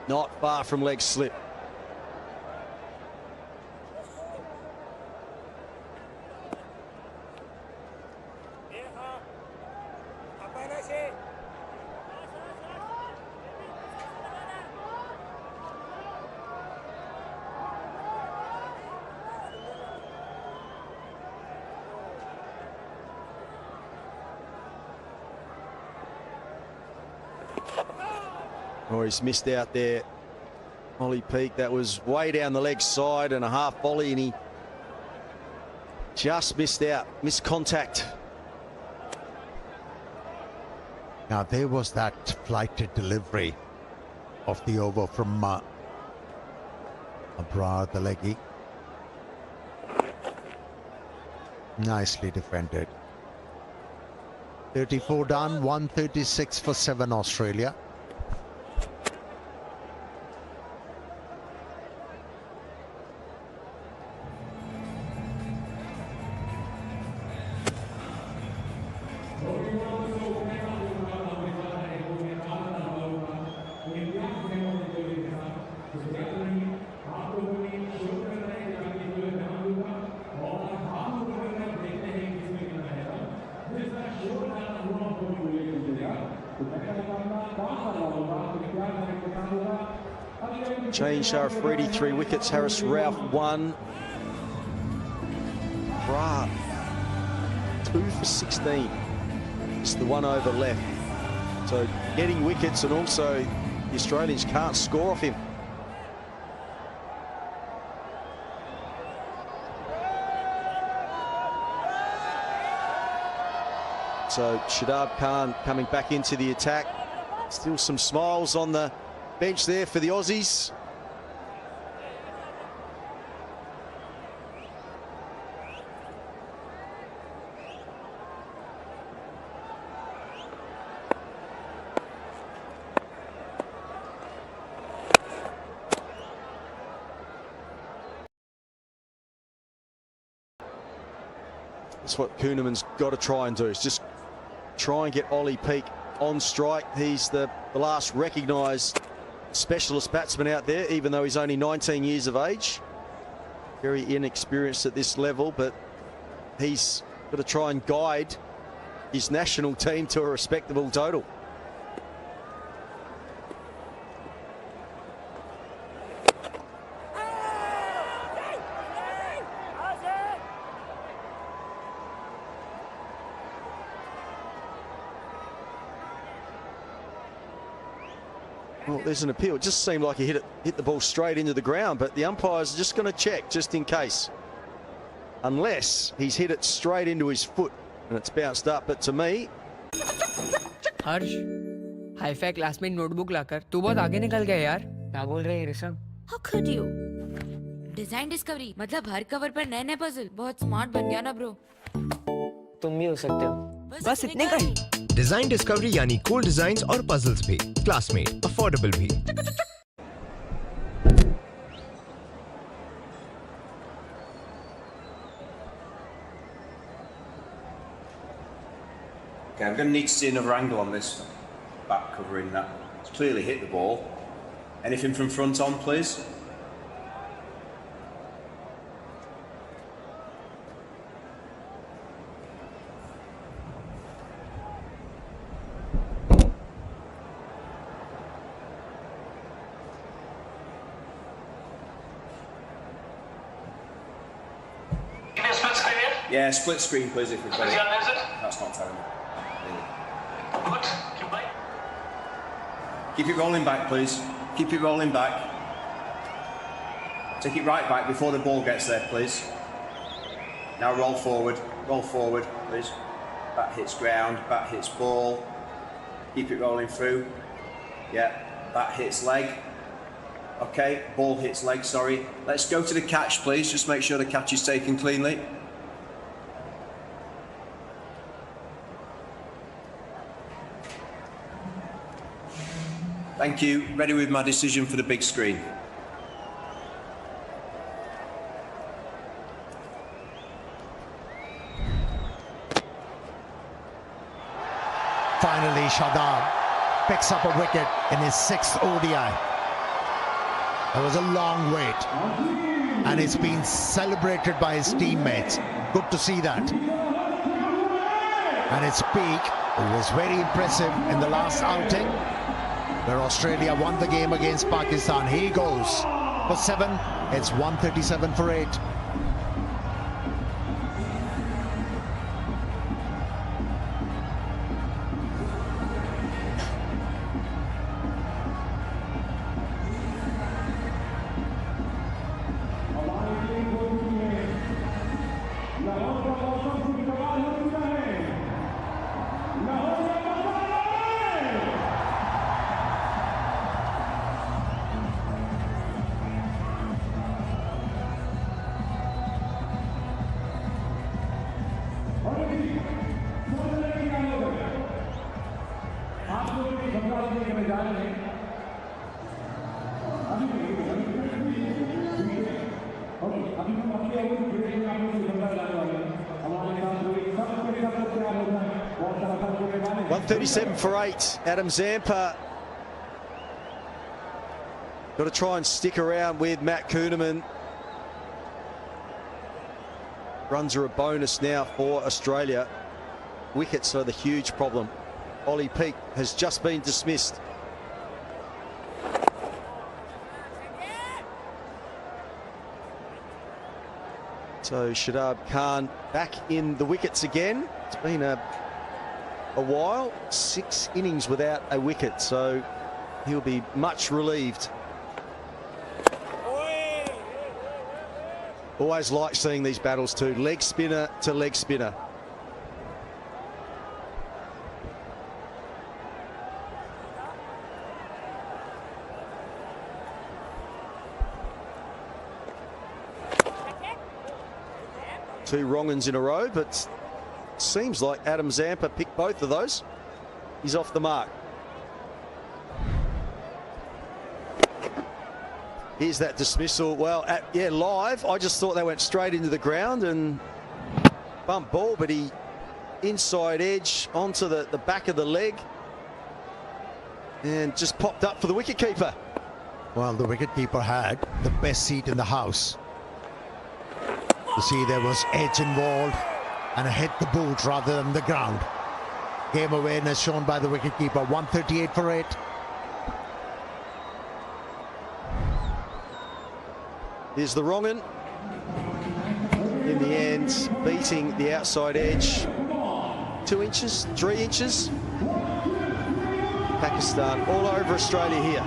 Not far from leg slip. Oh, he's missed out there. Ollie Peak, that was way down the leg side and a half volley, and he just missed out, missed contact. Now there was that flighted delivery of the over from Babar, the leggy. Nicely defended. 34 done, 136 for 7 Australia. Shaheen Afridi, 3 wickets. Harris Ralph, 1. Bra, 2 for 16. It's the 1 over left. So getting wickets, and also the Australians can't score off him. So Shadab Khan coming back into the attack. Still some smiles on the bench there for the Aussies. That's what Kuhneman's got to try and do, is just try and get Ollie Peak on strike. He's the last recognised specialist batsman out there, even though he's only 19 years of age. Very inexperienced at this level, but he's got to try and guide his national team to a respectable total. Well, there's an appeal. It just seemed like he hit the ball straight into the ground, but the umpires are just going to check just in case. Unless he's hit it straight into his foot and it's bounced up. But to me... Harsh, hi fi class में notebook लाकर तू बहुत आगे निकल गया यार। क्या बोल रहे हैं Rishabh? How could you? Design discovery मतलब हर कवर पर नए नए पजल। बहुत स्मार्ट बन गया ना ब्रो। तुम भी हो सकते हो। बस इतने का ही। डिजाइन डिस्कवरी यानी कूल डिजाइन्स और पजल्स भी, क्लासमेट, अफोर्डेबल भी। Okay, I'm going to need to see another angle on this back covering that. It's clearly hit the ball. Anything from front on, please? Yeah, split screen, please, if we can. That's not terrible. Really. Keep it rolling back, please. Keep it rolling back. Take it right back before the ball gets there, please. Now roll forward, please. Bat hits ground, bat hits ball. Keep it rolling through. Yeah, bat hits leg. Okay, ball hits leg, sorry. Let's go to the catch, please. Just make sure the catch is taken cleanly. Thank you. Ready with my decision for the big screen. Finally, Shadab picks up a wicket in his 6th ODI. It was a long wait, and it's been celebrated by his teammates. Good to see that. And it's Peak, who was very impressive in the last outing, where Australia won the game against Pakistan. He goes for 7. It's 137 for 8. .137 for 8. Adam Zampa got to try and stick around with Matt Kuhneman. Runs are a bonus now for Australia. Wickets are the huge problem. Ollie Peak has just been dismissed. So Shadab Khan back in the wickets again. It's been a while, 6 innings without a wicket, so he'll be much relieved. Always like seeing these battles too, leg spinner to leg spinner. Two wrong-uns in a row, but seems like Adam Zampa picked both of those. He's off the mark. Here's that dismissal. Well, live, I just thought they went straight into the ground and bump ball, but he inside edge onto the back of the leg and just popped up for the wicketkeeper. Well, the wicketkeeper had the best seat in the house. You see, there was edge involved and hit the boot rather than the ground. Game awareness shown by the wicketkeeper. 138 for 8. Here's the wrong-un. In the end, beating the outside edge. 2 inches, 3 inches. Pakistan all over Australia here.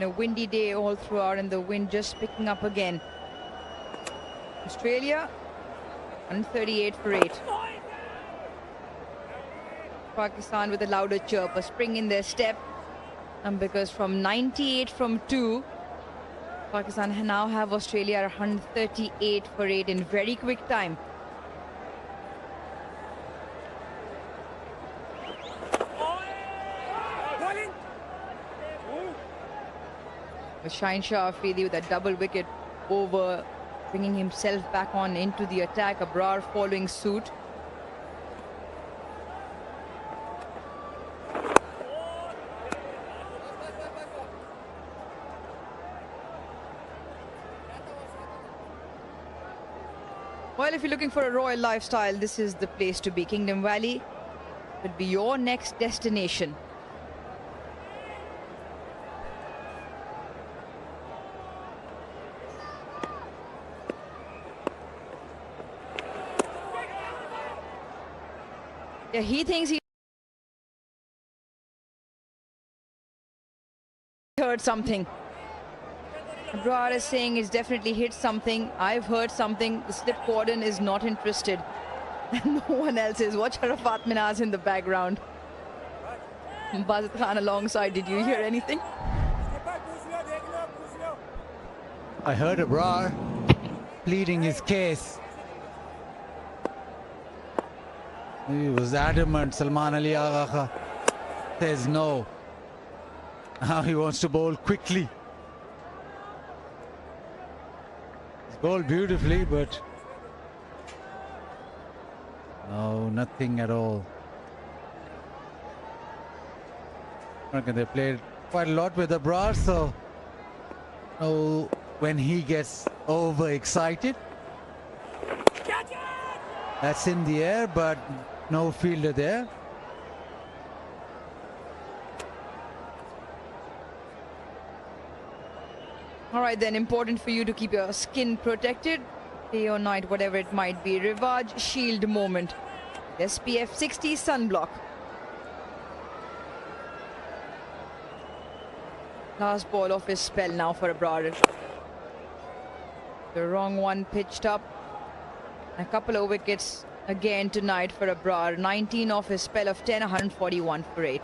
A windy day all throughout and the wind just picking up again. Australia 138 for 8. Pakistan with a louder chirp, a spring in their step, and because from 98 from 2, Pakistan now have Australia 138 for 8 in very quick time. Shaheen Afridi with a double wicket over, bringing himself back on into the attack. Babar following suit. Well, if you're looking for a royal lifestyle, this is the place to be. Kingdom Valley would be your next destination. Yeah, he thinks he heard something. Babar is saying he's definitely hit something. I've heard something. The slip cordon is not interested. And no one else is. Watch Arafat Minaz in the background. Bazat Khan alongside. Did you hear anything? I heard Babar pleading his case. He was adamant. Salman Ali Agha says no. Now he wants to bowl quickly. He's bowled beautifully, but no, nothing at all. Okay, they played quite a lot with Babar, so no, when he gets overexcited, that's in the air, but no fielder there. All right, then, important for you to keep your skin protected, day or night, whatever it might be. Rivaj Shield moment. SPF 60 sunblock. Last ball of his spell now for Babar. The wrong one pitched up. A couple of wickets again tonight for Babar. 19 off his spell of 10, 141 for 8.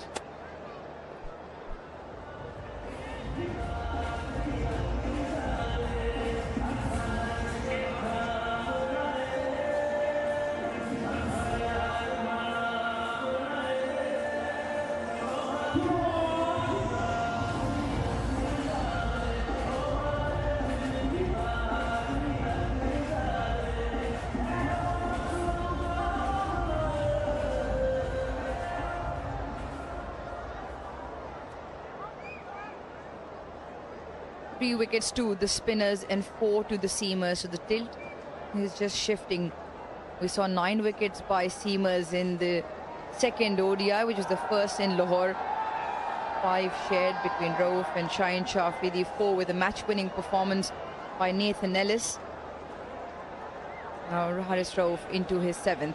3 wickets to the spinners and 4 to the seamers. So the tilt is just shifting. We saw 9 wickets by seamers in the second ODI, which was the first in Lahore. 5 shared between Rauf and Shaheen Afridi, 4 with a match-winning performance by Nathan Ellis. Now Haris Rauf into his 7th.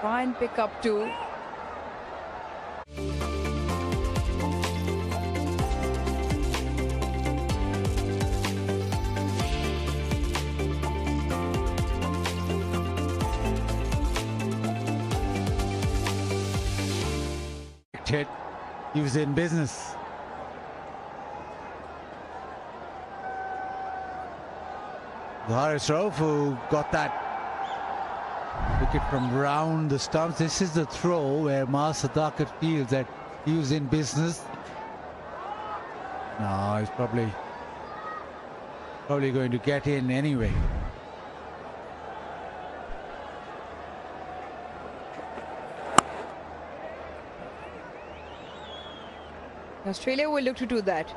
Try and pick up 2. Hit. He was in business. Haris Rauf, who got that wicket from round the stumps. This is the throw where Mas Sadakat feels that he was in business. No, he's probably going to get in anyway. Australia will look to do that.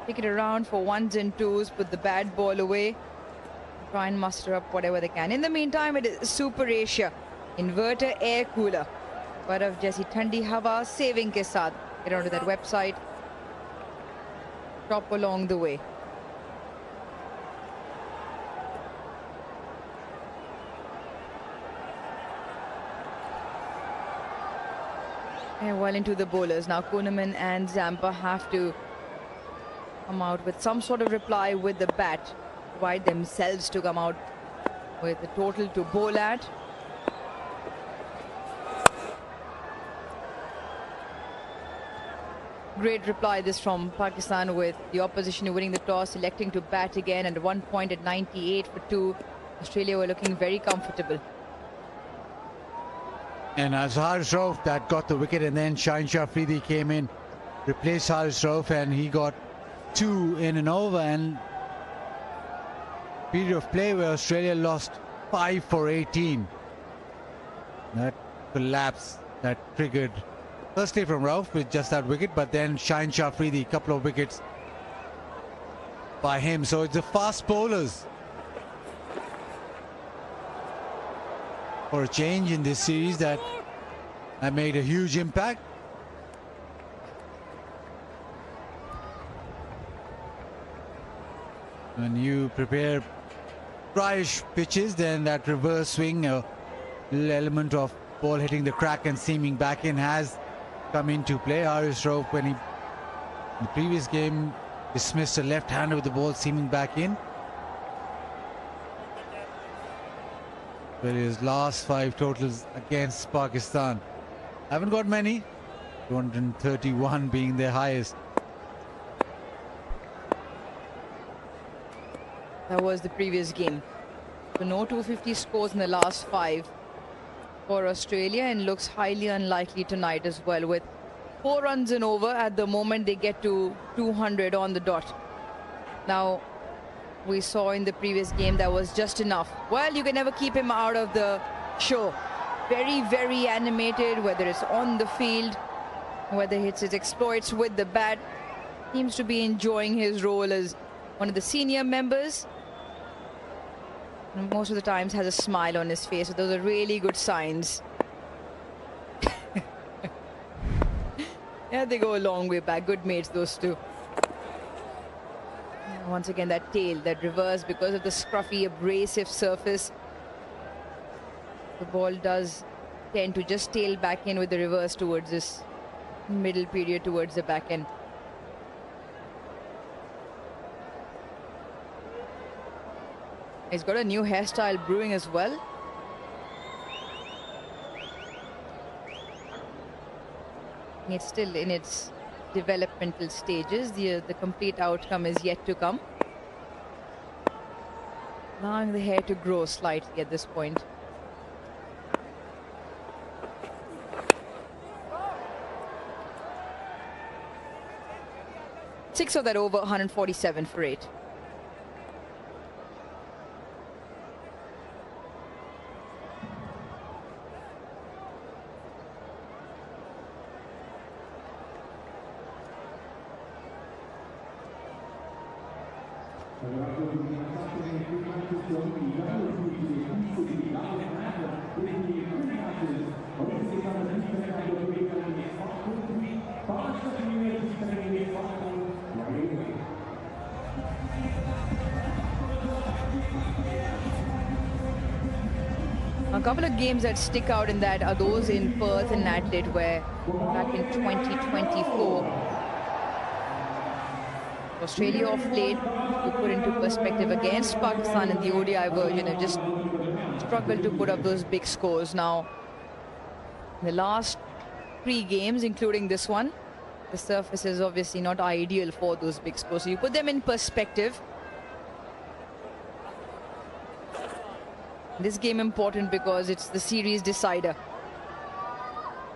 Take it around for 1s and 2s, put the bad ball away, try and muster up whatever they can. In the meantime, it is Super Asia Inverter Air Cooler. Baraf jaisi thandi hawa saving ke saath. Get onto that website. Shop along the way. And well into the bowlers. Now Kuhnemann and Zampa have to come out with some sort of reply with the bat. Provide themselves to come out with a total to bowl at. Great reply this from Pakistan, with the opposition winning the toss, electing to bat again, and 1 point at 98 for 2. Australia were looking very comfortable. And as Haris Rauf that got the wicket, and then Shaheen Afridi came in, replaced Haris Rauf, and he got 2 in and over. And period of play where Australia lost 5 for 18. That collapse that triggered firstly from Rauf with just that wicket, but then Shaheen Afridi, a couple of wickets by him. So it's the fast bowlers for a change in this series that made a huge impact. When you prepare dryish pitches, then that reverse swing, a little element of ball hitting the crack and seaming back in has come into play. Haris Rauf, when he in the previous game dismissed a left-hander with the ball seaming back in. But his last 5 totals against Pakistan haven't got many, 231 being their highest. That was the previous game. So no 250 scores in the last 5 for Australia, and looks highly unlikely tonight as well. With 4 runs and over at the moment, they get to 200 on the dot. Now, we saw in the previous game that was just enough. Well, you can never keep him out of the show. Very, very animated, whether it's on the field, whether it's his exploits with the bat. Seems to be enjoying his role as one of the senior members. And most of the times has a smile on his face. So those are really good signs. Yeah, they go a long way back. Good mates, those two. Once again, that tail, that reverse, because of the scruffy, abrasive surface, the ball does tend to just tail back in with the reverse towards this middle period, towards the back end. He's got a new hairstyle brewing as well. It's still in its developmental stages. The complete outcome is yet to come. Allowing the hair to grow slightly at this point. Six of that over, 147 for 8. A couple of games that stick out in that are those in Perth and Adelaide, where back in 2024, Australia of late, to put into perspective, against Pakistan in the ODI version, have just struggled to put up those big scores. Now, in the last 3 games, including this one, the surface is obviously not ideal for those big scores. So you put them in perspective. This game important because it's the series decider.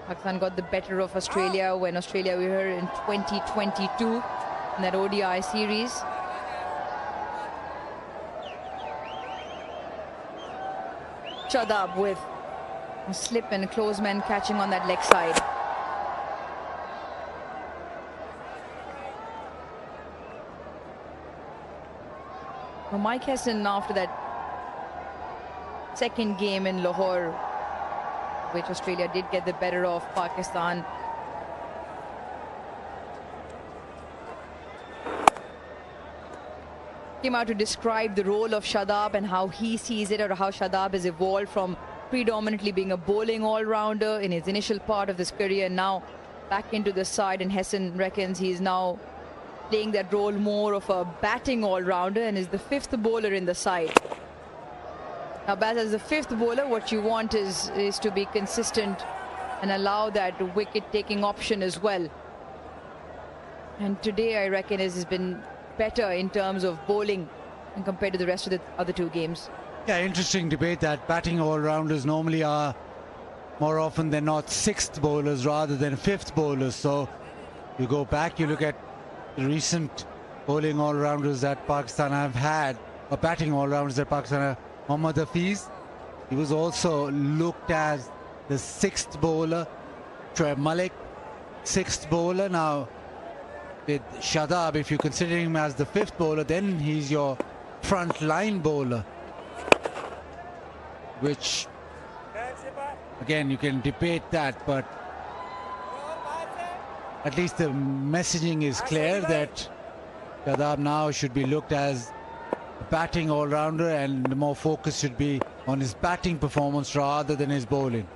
Pakistan got the better of Australia when Australia were here in 2022 in that ODI series. Shadab with a slip and close man catching on that leg side. Well, Mike Hesson, after that second game in Lahore, which Australia did get the better of Pakistan, came out to describe the role of Shadab and how he sees it, or how Shadab has evolved from predominantly being a bowling all-rounder in his initial part of his career, now back into the side, and Hesson reckons he's now playing that role more of a batting all-rounder and is the 5th bowler in the side. Now, Baz, as the 5th bowler, what you want is to be consistent and allow that wicket-taking option as well. And today, I reckon, has been better in terms of bowling and compared to the rest of the other 2 games. Yeah, interesting debate that batting all-rounders normally are more often than not 6th bowlers rather than 5th bowlers. So you go back, you look at the recent bowling all-rounders that Pakistan have had, or batting all-rounders that Pakistan have. Mohammad Hafiz, he was also looked as the 6th bowler. Shoaib Malik, 6th bowler. Now, with Shadab, if you consider him as the 5th bowler, then he's your front line bowler. Which, again, you can debate that, but at least the messaging is clear that Shadab now should be looked as batting all-rounder, and the more focus should be on his batting performance rather than his bowling.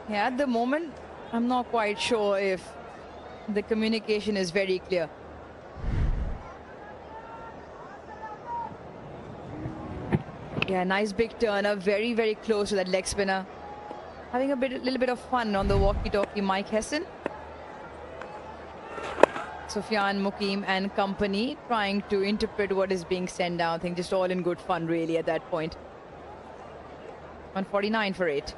Yeah, at the moment, I'm not quite sure if the communication is very clear. Yeah, nice big turner, very, very close to that leg spinner. Having a little bit of fun on the walkie-talkie, Mike Hesson. Sufyan, Mukim and company trying to interpret what is being sent down. I think just all in good fun really at that point. 149 for 8.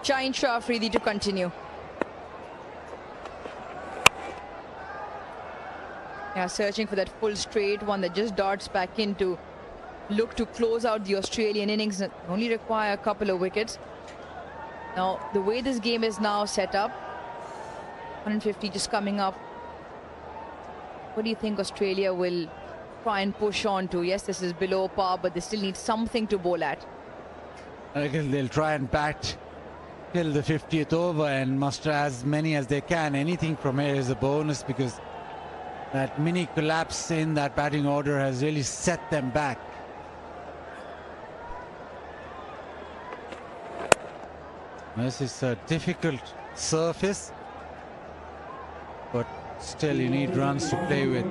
Shaheen Afridi to continue. Yeah, searching for that full straight one that just darts back in to look to close out the Australian innings. Only require a couple of wickets. Now, the way this game is now set up, 150 just coming up. What do you think Australia will try and push on to? Yes, this is below par, but they still need something to bowl at. I guess they'll try and bat till the 50th over and muster as many as they can. Anything from here is a bonus, because that mini collapse in that batting order has really set them back. This is a difficult surface, but still you need runs to play with.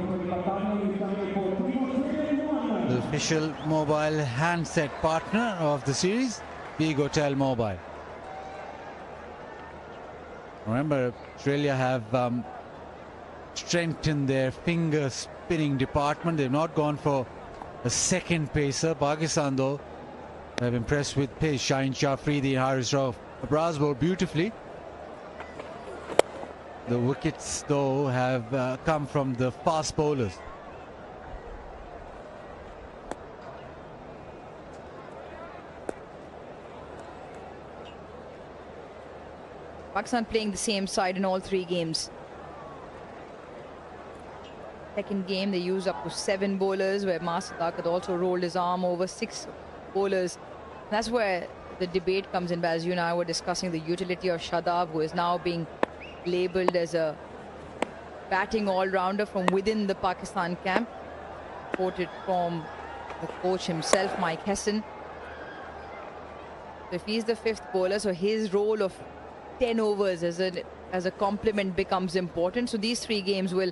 The official mobile handset partner of the series, Vigotel Mobile. Remember, Australia have strengthened their finger spinning department. They've not gone for a second pacer. Pakistan, though, have impressed with pace. Shaheen Afridi and Haris Rauf Abraz bowled beautifully. The wickets, though, have come from the fast bowlers. Pakistan playing the same side in all 3 games. Second game, they used up to 7 bowlers, where Master Takat also rolled his arm over 6 bowlers. That's where the debate comes in. But as you and I were discussing the utility of Shadab, who is now being labelled as a batting all-rounder from within the Pakistan camp. Quoted from the coach himself, Mike Hesson. So if he's the 5th bowler, so his role of 10 overs as a complement becomes important. So these 3 games will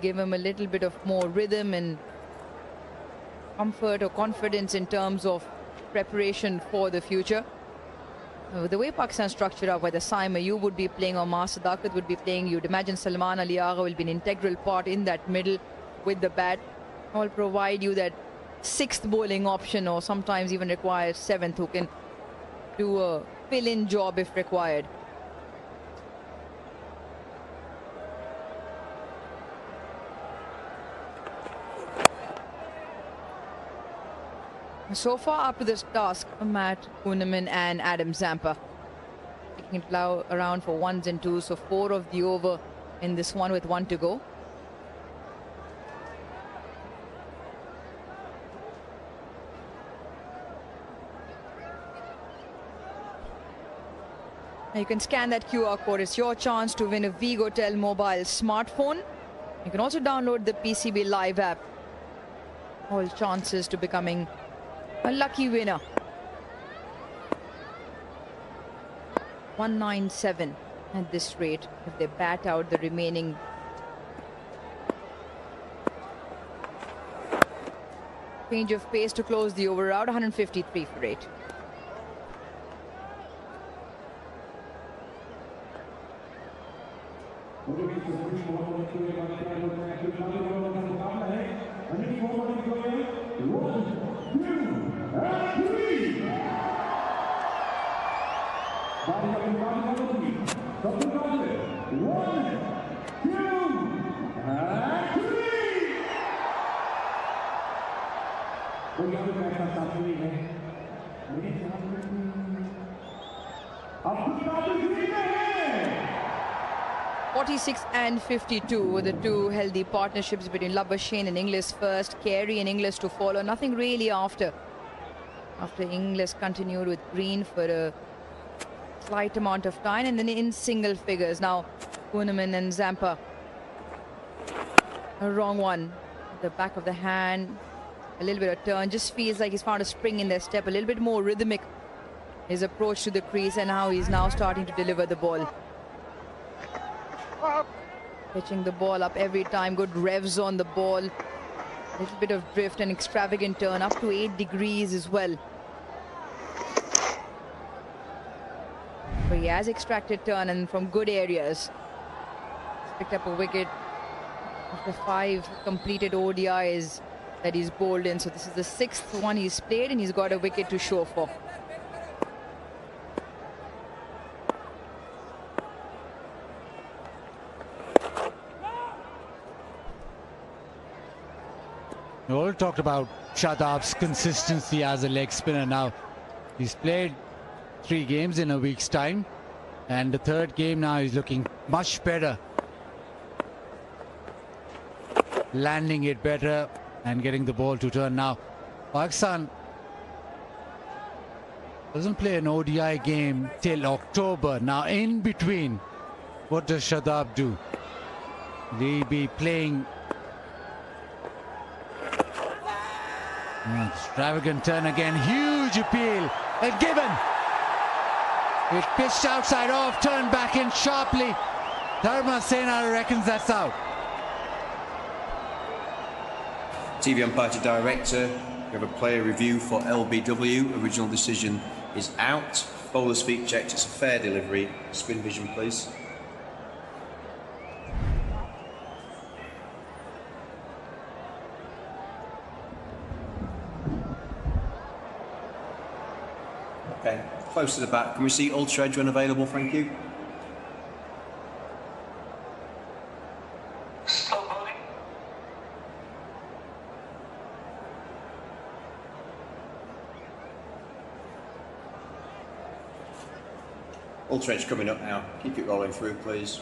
give him a little bit of more rhythm and comfort or confidence in terms of preparation for the future. The way Pakistan structured up, whether Saim Ayub would be playing or Master Takat would be playing, you'd imagine Salman Ali Agha will be an integral part in that middle with the bat. All provide you that 6th bowling option, or sometimes even require 7th, who can do a fill-in job if required. So far up to this task, Matt Kuhneman and Adam Zampa taking it around for 1s and 2s, so 4 of the over in this one with 1 to go. Now you can scan that QR code. It's your chance to win a Vigotel mobile smartphone. You can also download the PCB Live app. All chances to becoming a lucky winner. 197 at this rate if they bat out the remaining. Change of pace to close the over out. 153 for 8. And 52 were the 2 healthy partnerships between Labuschagne and Inglis first, Carey and Inglis to follow. Nothing really after Inglis continued with Green for a slight amount of time, and then in single figures. Now Kuhneman and Zampa. A wrong one. The back of the hand, a little bit of turn. Just feels like he's found a spring in their step, a little bit more rhythmic his approach to the crease, and how he's now starting to deliver the ball. Pitching the ball up every time, good revs on the ball. A little bit of drift and extravagant turn, up to 8 degrees as well. So he has extracted turn and from good areas. He's picked up a wicket after 5 completed ODIs that he's bowled in. So this is the 6th one he's played, and he's got a wicket to show for. We all talked about Shadab's consistency as a leg spinner. Now he's played 3 games in a week's time, and the 3rd game now he's looking much better, landing it better and getting the ball to turn. Now Pakistan doesn't play an ODI game till October. Now in between, what does Shadab do? Will he be playing? Extravagant turn again, huge appeal, and given. It pitched outside off, turned back in sharply. Dharma Sena reckons that's out. TV umpire to director. We have a player review for LBW. Original decision is out. Bowler's feet checked. It's a fair delivery. Spin vision, please. Okay, close to the bat. Can we see ultra edge when available? Thank you. Ultra edge coming up now. Keep it rolling through, please.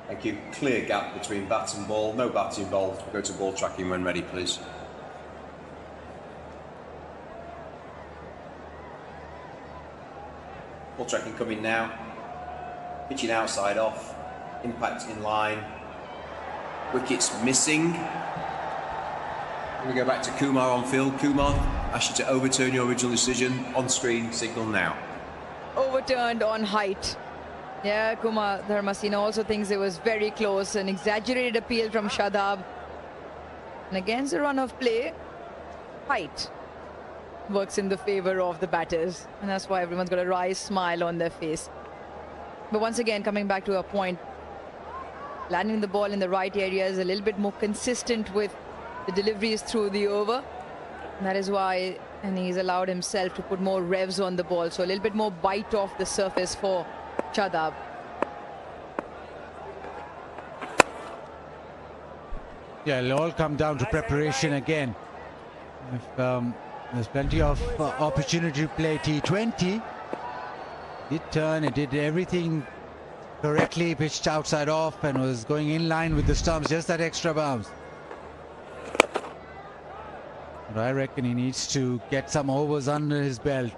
Thank you. Clear gap between bat and ball. No bat involved. We'll go to ball tracking when ready, please. Ball tracking coming now. Pitching outside off. Impact in line. Wickets missing. We go back to Kumar on field. Kumar, ask you to overturn your original decision. On screen, signal now. Overturned on height. Yeah, Kumar Dharmasena also thinks it was very close. An exaggerated appeal from Shadab. And against the run of play, height works in the favor of the batters. And that's why everyone's got a wry smile on their face. But once again, coming back to a point, landing the ball in the right area is a little bit more consistent with the deliveries through the over. And that is why, and he's allowed himself to put more revs on the ball. So a little bit more bite off the surface for Shadab. Yeah, it'll all come down to preparation again. If there's plenty of opportunity to play T20. It turned, it did everything correctly, pitched outside off and was going in line with the stumps, just that extra bounce. But I reckon he needs to get some overs under his belt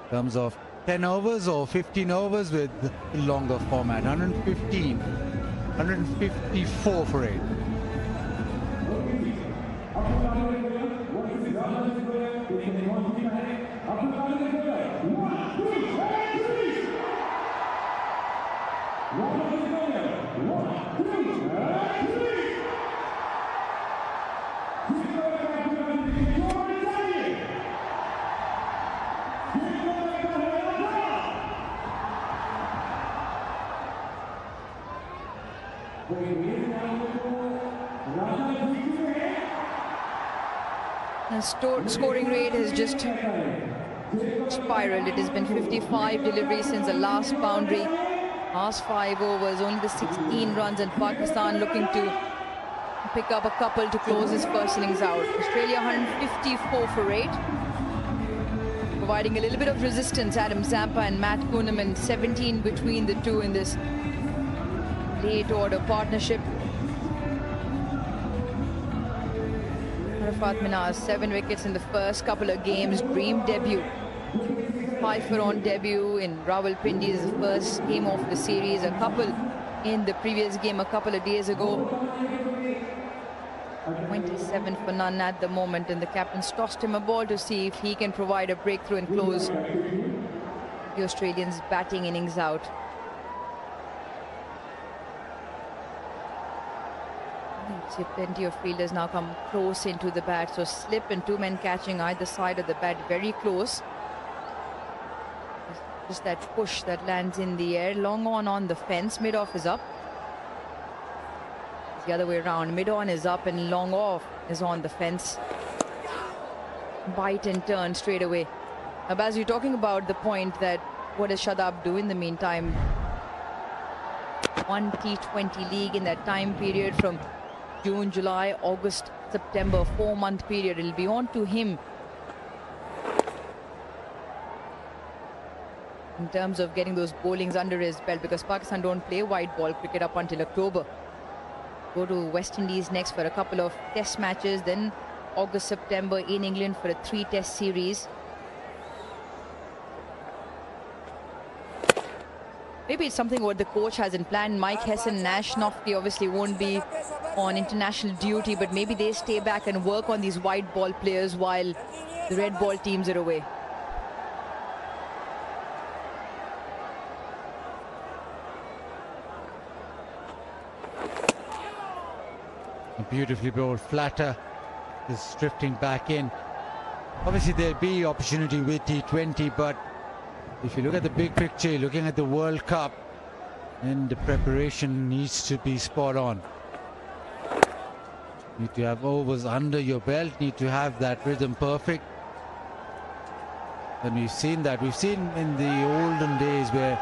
in terms of 10 overs or 15 overs with the longer format. 115, 154 for it. The scoring rate has just spiraled. It has been 55 deliveries since the last boundary. Last 5 overs, only the 16 runs, and Pakistan looking to pick up a couple to close his first innings out. Australia 154 for 8. Providing a little bit of resistance, Adam Zampa and Matt Kuhneman, 17 between the two in this late order partnership. Fatminaz, 7 wickets in the first couple of games, dream debut. Pfeiffer on debut in Rawalpindi is the first game of the series. A couple in the previous game a couple of days ago. 27 for none at the moment, and the captain's tossed him a ball to see if he can provide a breakthrough and close the Australians' batting innings out. See plenty of fielders now come close into the bat, so slip and 2 men catching either side of the bat, very close. Just that push that lands in the air, long on the fence, mid off is up. It's the other way around, mid on is up and long off is on the fence. Bite and turn straight away. Now, Baz, you're talking about the point that what does Shadab do in the meantime? 1 T20 league in that time period from June, July, August, September, 4-month period. It'll be on to him in terms of getting those bowlings under his belt, because Pakistan don't play white ball cricket up until October. Go to West Indies next for a couple of test matches, then August, September in England for a 3-test series. Maybe it's something what the coach has in plan. Mike Hesson, Nash Nofty obviously won't be on international duty, but maybe they stay back and work on these white ball players while the red ball teams are away. beautifully bowled. Flatter is drifting back in. Obviously there'll be opportunity with T20, but if you look at the big picture, you're looking at the World Cup, and the preparation needs to be spot on. Need to have overs under your belt, need to have that rhythm perfect. And we've seen that. We've seen in the olden days where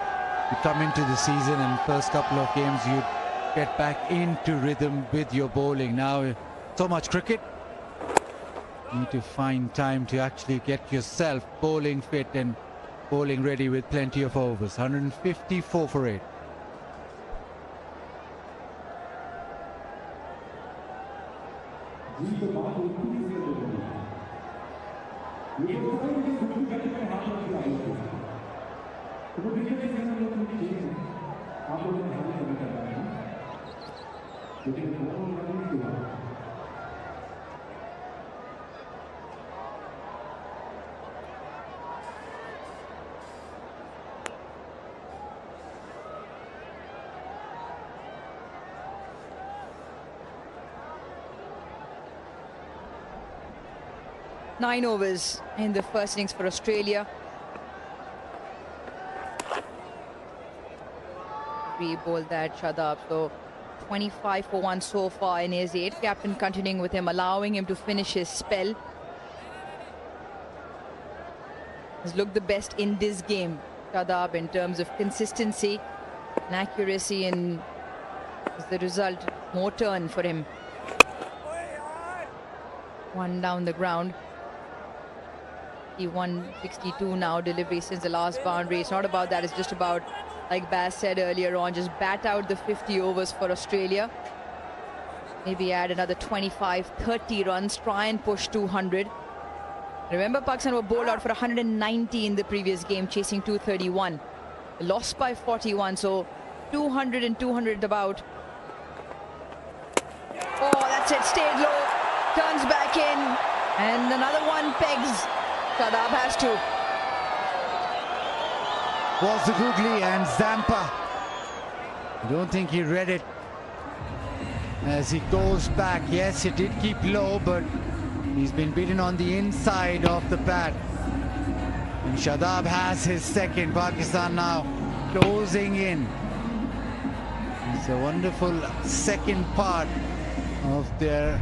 you come into the season and first couple of games you get back into rhythm with your bowling. Now, so much cricket. You need to find time to actually get yourself bowling fit and bowling ready with plenty of overs. 154 for 8. Nine overs in the first innings for Australia. Re-bowled that Shadab. So 25 for 1 so far in his 8. Captain continuing with him, allowing him to finish his spell. Has looked the best in this game, Shadab, in terms of consistency and accuracy, and as the result, more turn for him. One down the ground. 162 now delivery since the last boundary. It's not about that, it's just about, like Baz said earlier on, just bat out the 50 overs for Australia. Maybe add another 25-30 runs, try and push 200. Remember, Pakistan were bowled out for 190 in the previous game, chasing 231. Lost by 41, so 200 and 200 about. Oh, that's it, stayed low, turns back in, and another one pegs. Shadab has to. Was the googly, and Zampa, I don't think he read it as he goes back. Yes, it did keep low, but he's been beaten on the inside of the bat. And Shadab has his second. Pakistan now closing in. It's a wonderful second part of their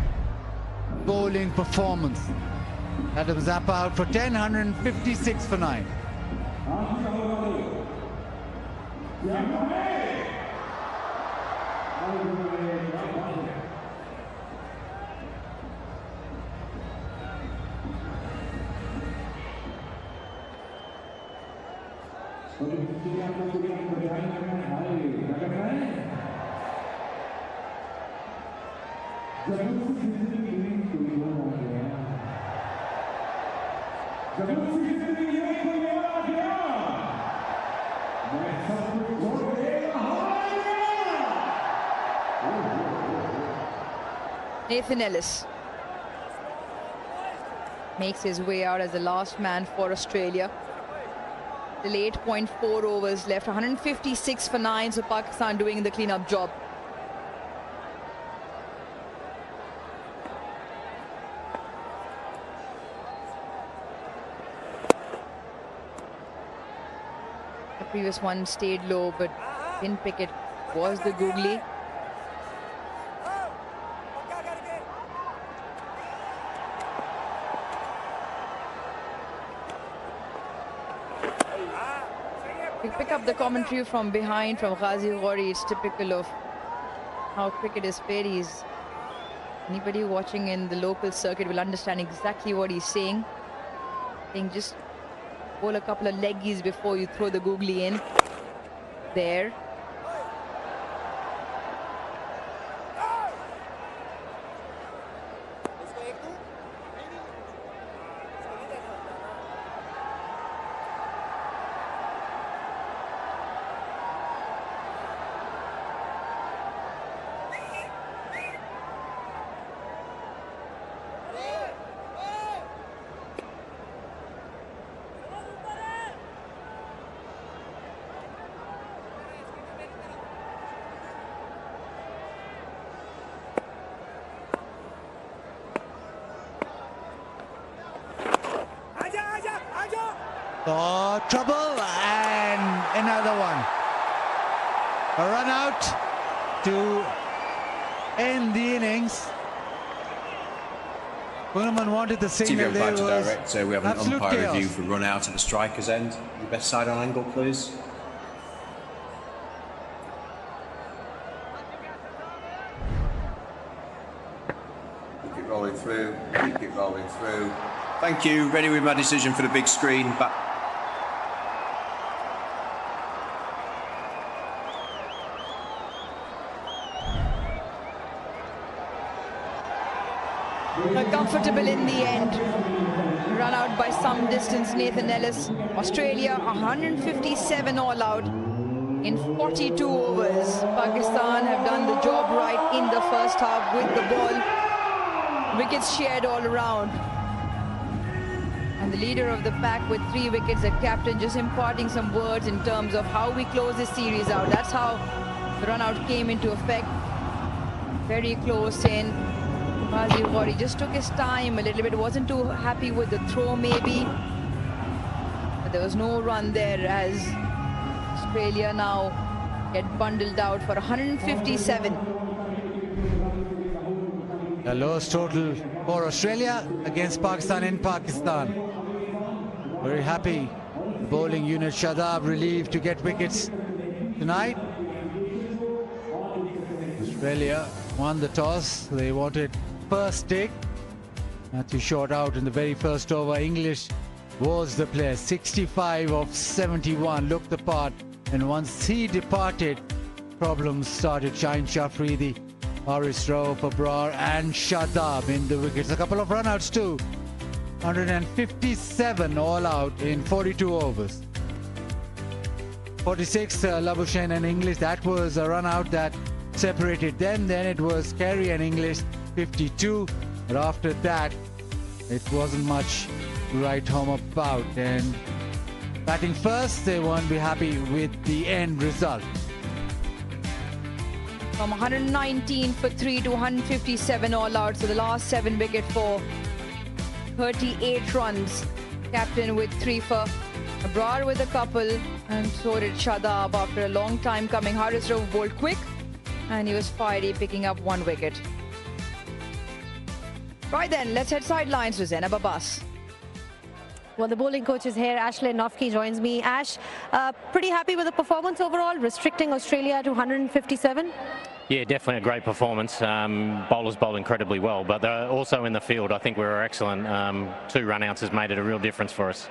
bowling performance. Adam Zampa out for 10, 156 for 9. Nathan Ellis makes his way out as the last man for Australia. Still 8.4 overs left, 156 for 9, so Pakistan doing the clean-up job. The previous one stayed low, but didn't pick it. Was the googly. We pick up the commentary from behind from Ghazi Ghori. It's typical of how cricket is played. Anybody watching in the local circuit will understand exactly what he's saying. Saying just bowl a couple of leggies before you throw the googly in. There. Oh, trouble, and another one. A run out to end the innings. Poonman wanted the signal. TV umpire to director, we have an absolute umpire chaos. review for run out at the striker's end. The best side on angle, please. Keep it rolling through, keep it rolling through. Thank you, ready with my decision for the big screen. Back. Comfortable in the end. Run out by some distance, Nathan Ellis. Australia 157 all out in 42 overs. Pakistan have done the job right in the first half with the ball. Wickets shared all around. And the leader of the pack with 3 wickets, the captain, just imparting some words in terms of how we close this series out. That's how the run out came into effect. Very close in. He just took his time a little bit, wasn't too happy with the throw maybe, but there was no run there as Australia now get bundled out for 157. The lowest total for Australia against Pakistan in Pakistan. Very happy the bowling unit, Shadab relieved to get wickets tonight. Australia won the toss, they wanted first take. Matthew shot out in the very first over. English was the player. 65 of 71 looked the part, and once he departed, problems started. Shaheen Afridi, Haris Rauf, Babar and Shadab in the wickets. A couple of run-outs too. 157 all out in 42 overs. 46 Labuschagne and English. That was a run-out that separated them. Then it was Carey and English. 52, but after that it wasn't much to write home about, and batting first they won't be happy with the end result. From 119 for 3 to 157 all out, so the last 7 wicket for 38 runs. Captain with 3 for, Babar with a couple, and so did Shadab after a long time coming. Haris Rauf bowled quick and he was fiery, picking up 1 wicket. Right then, let's head sidelines to Zainab Abbas. Well, the bowling coach is here. Ashley Nofke joins me. Ash, pretty happy with the performance overall, restricting Australia to 157? Yeah, definitely a great performance. Bowlers bowled incredibly well, but they're also in the field. I think we were excellent. 2 run-outs has made it a real difference for us.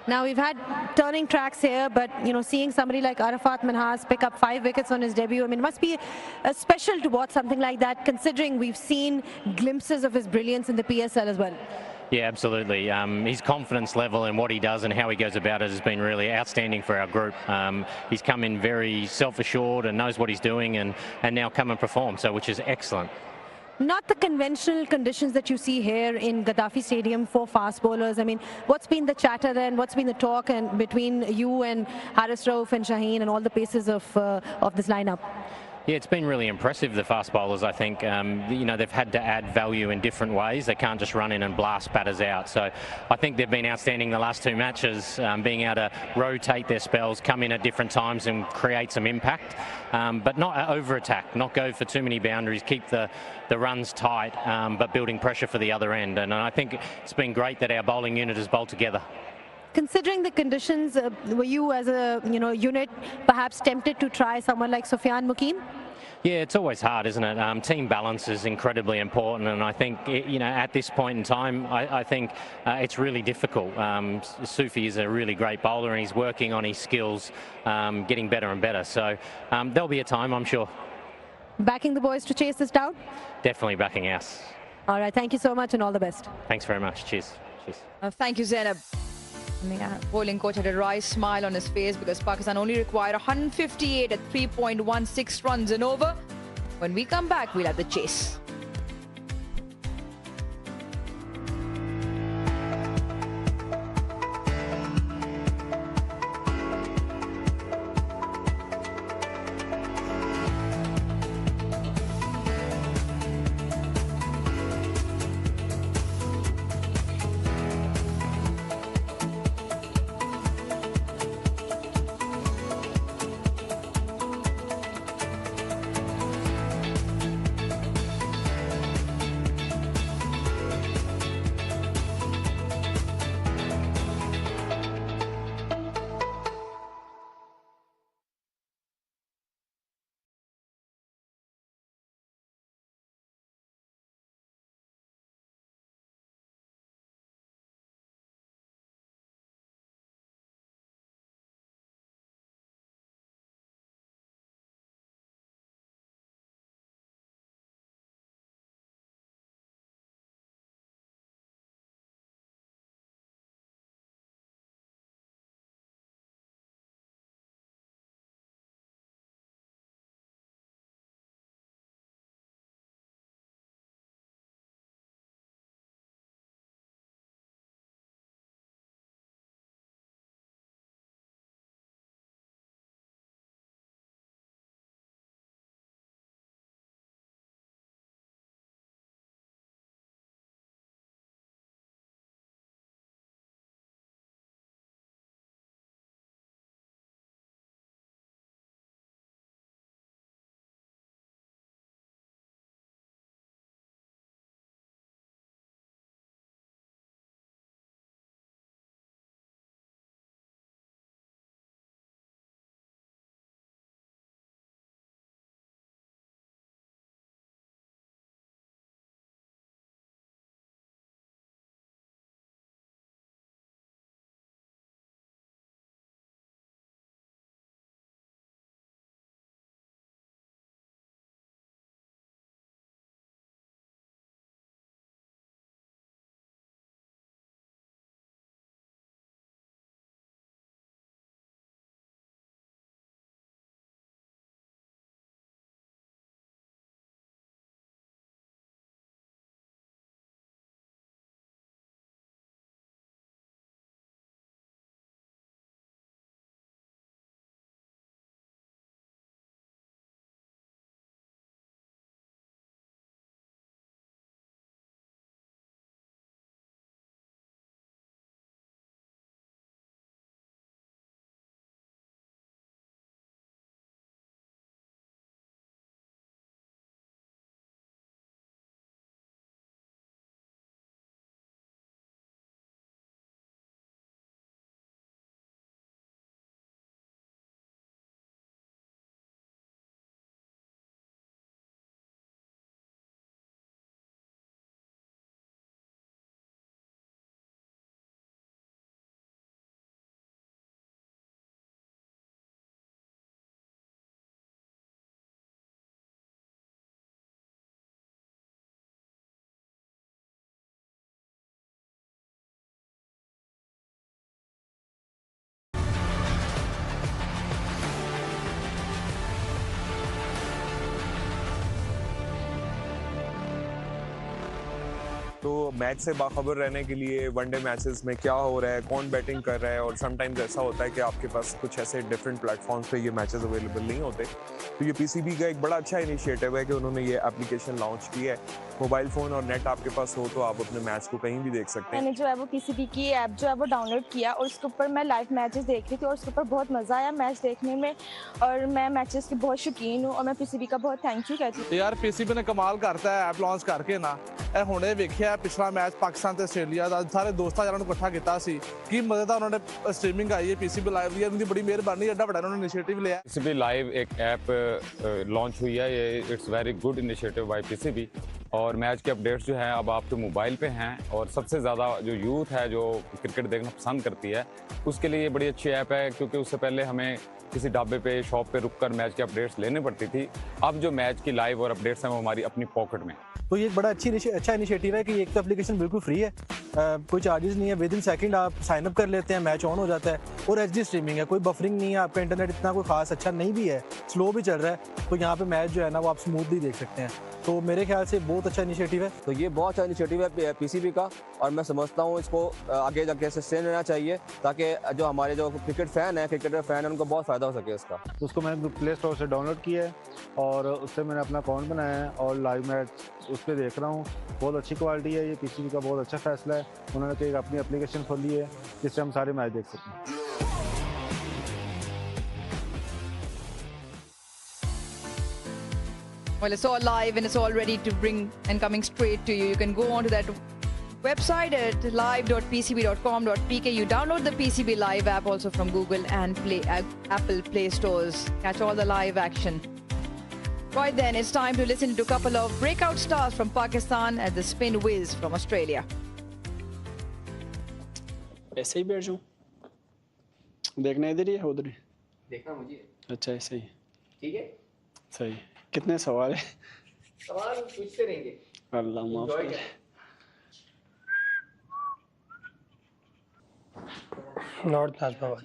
Now, we've had turning tracks here, but, you know, seeing somebody like Arafat Minhas pick up 5 wickets on his debut, I mean, it must be special to watch something like that, considering we've seen glimpses of his brilliance in the PSL as well. Yeah, absolutely. His confidence level and what he does and how he goes about it has been really outstanding for our group. He's come in very self-assured and knows what he's doing, and now come and perform, so which is excellent. Not the conventional conditions that you see here in Gaddafi Stadium for fast bowlers. I mean, what's been the chatter then? What's been the talk and between you and Haris Rauf and Shaheen and all the paces of this lineup? Yeah, it's been really impressive, the fast bowlers, I think. You know, they've had to add value in different ways. They can't just run in and blast batters out. So I think they've been outstanding the last 2 matches, being able to rotate their spells, come in at different times and create some impact, but not over-attack, not go for too many boundaries, keep the runs tight, but building pressure for the other end. And I think it's been great that our bowling unit has bowled together. Considering the conditions, were you as a unit perhaps tempted to try someone like Sufyan Mukim? Yeah, it's always hard, isn't it? Team balance is incredibly important, and I think, at this point in time, I think it's really difficult. Sufi is a really great bowler, and he's working on his skills, getting better and better. So there'll be a time, I'm sure. Backing the boys to chase this down? Definitely backing us. All right, thank you so much and all the best. Thanks very much. Cheers. Cheers. Thank you, Zainab. The bowling coach had a wry smile on his face because Pakistan only required 158 at 3.16 runs and over. When we come back, we'll have the chase. तो match से बाखबर रहने के लिए one day matches में क्या हो रहा है, कौन बैटिंग कर रहा है, और समटाइम्स ऐसा होता है कि आपके पास कुछ ऐसे डिफरेंट प्लेटफॉर्म्स पे ये मैचेस अवेलेबल नहीं होते। तो ये पीसीबी का एक बड़ा अच्छा इनिशिएटिव है कि उन्होंने ये एप्लीकेशन लॉन्च की है। मोबाइल फ़ोन और नेट आपके पास हो तो आप अपने मैच को कहीं भी देख सकते हैं। मैंने जो है वो पीसीबी की ऐप जो है वो डाउनलोड किया और उसके ऊपर मैं लाइव मैचेस देख रही थी और उसके ऊपर बहुत मज़ा आया मैच देखने में, और मैं मैचेस की बहुत शौकीन हूँ और मैं पीसीबी का बहुत थैंक यू कहती हूँ। यार पीसीबी ने कमाल करता है ऐप लॉन्च करके ना। ਇਹ ਹੁਣੇ ਵੇਖਿਆ ਪਿਛਲਾ ਮੈਚ ਪਾਕਿਸਤਾਨ ਤੇ ਆਸਟ੍ਰੇਲੀਆ ਦਾ, ਸਾਰੇ ਦੋਸਤਾਂ ਯਾਰਾਂ ਨੂੰ ਇਕੱਠਾ ਕੀਤਾ ਸੀ। ਕੀ ਮਜ਼ੇਦਾਰ ਉਹਨਾਂ ਨੇ ਸਟ੍ਰੀਮਿੰਗ ਆਈ ਹੈ ਪੀਸੀਬੀ ਲਾਈਵ ਦੀ, ਉਹਨਾਂ ਦੀ ਬੜੀ ਮਿਹਰਬਾਨੀ, ਐਡਾ ਵੱਡਾ ਉਹਨਾਂ ਨੇ इनिशिएटिव लिया। पीसीबी लाइव एक ऐप लॉन्च हुई है, ये it's very good initiative by PCB. और मैच के अपडेट्स जो हैं अब आपके मोबाइल पे हैं, और सबसे ज़्यादा जो यूथ है जो क्रिकेट देखना पसंद करती है उसके लिए ये बड़ी अच्छी ऐप है, क्योंकि उससे पहले हमें किसी ढाबे पे शॉप पे रुककर मैच के अपडेट्स लेने पड़ती थी। अब जो मैच की लाइव और अपडेट्स हैं वो हमारी अपनी पॉकेट में। तो ये एक बड़ा अच्छा इनिशिएटिव है कि एक तो एप्लीकेशन बिल्कुल फ्री है, कोई चार्जेस नहीं है, विद इन सेकंड आप साइन अप कर लेते हैं, मैच ऑन हो जाता है, और एचडी स्ट्रीमिंग है, कोई बफरिंग नहीं है, आपका इंटरनेट इतना कोई खास अच्छा नहीं भी है, स्लो भी चल रहा है, तो यहाँ पे मैच जो है ना वो आप स्मूथली देख सकते हैं। तो मेरे ख्याल से बहुत अच्छा इनिशिएटिव है। तो ये बहुत अच्छा इनिशिएटिव है पीसीबी का, और मैं समझता हूँ इसको आगे जाके सस्टेन रहना चाहिए, ताकि जो हमारे जो क्रिकेटर फैन है उनको बहुत फ़ायदा हो सके इसका। तो उसको मैंने प्ले स्टोर से डाउनलोड किया है और उससे मैंने अपना अकाउंट बनाया है और लाइव मैच उस पर देख रहा हूँ। बहुत अच्छी क्वालिटी है, ये पीसीबी का बहुत अच्छा फैसला है। उन्होंने एक अपनी एप्लीकेशन खोली है जिससे हम सारे मैच देख सकते हैं। Well, it's all live and it's all ready to bring and coming straight to you. You can go onto that website at live.pcb.com.pk. You download the PCB Live app also from Google and Apple Play stores. Catch all the live action. Right then, it's time to listen to a couple of breakout stars from Pakistan and the spin whiz from Australia. ऐसे ही बैठ जाऊँ, देखना इधर ही है उधर ही देखना मुझे। अच्छा ऐसे ही ठीक है, सही। कितने सवाल है? सवाल पूछते रहेंगे। अल्लाह माफ करे। नॉर्थ नाजमाबाद।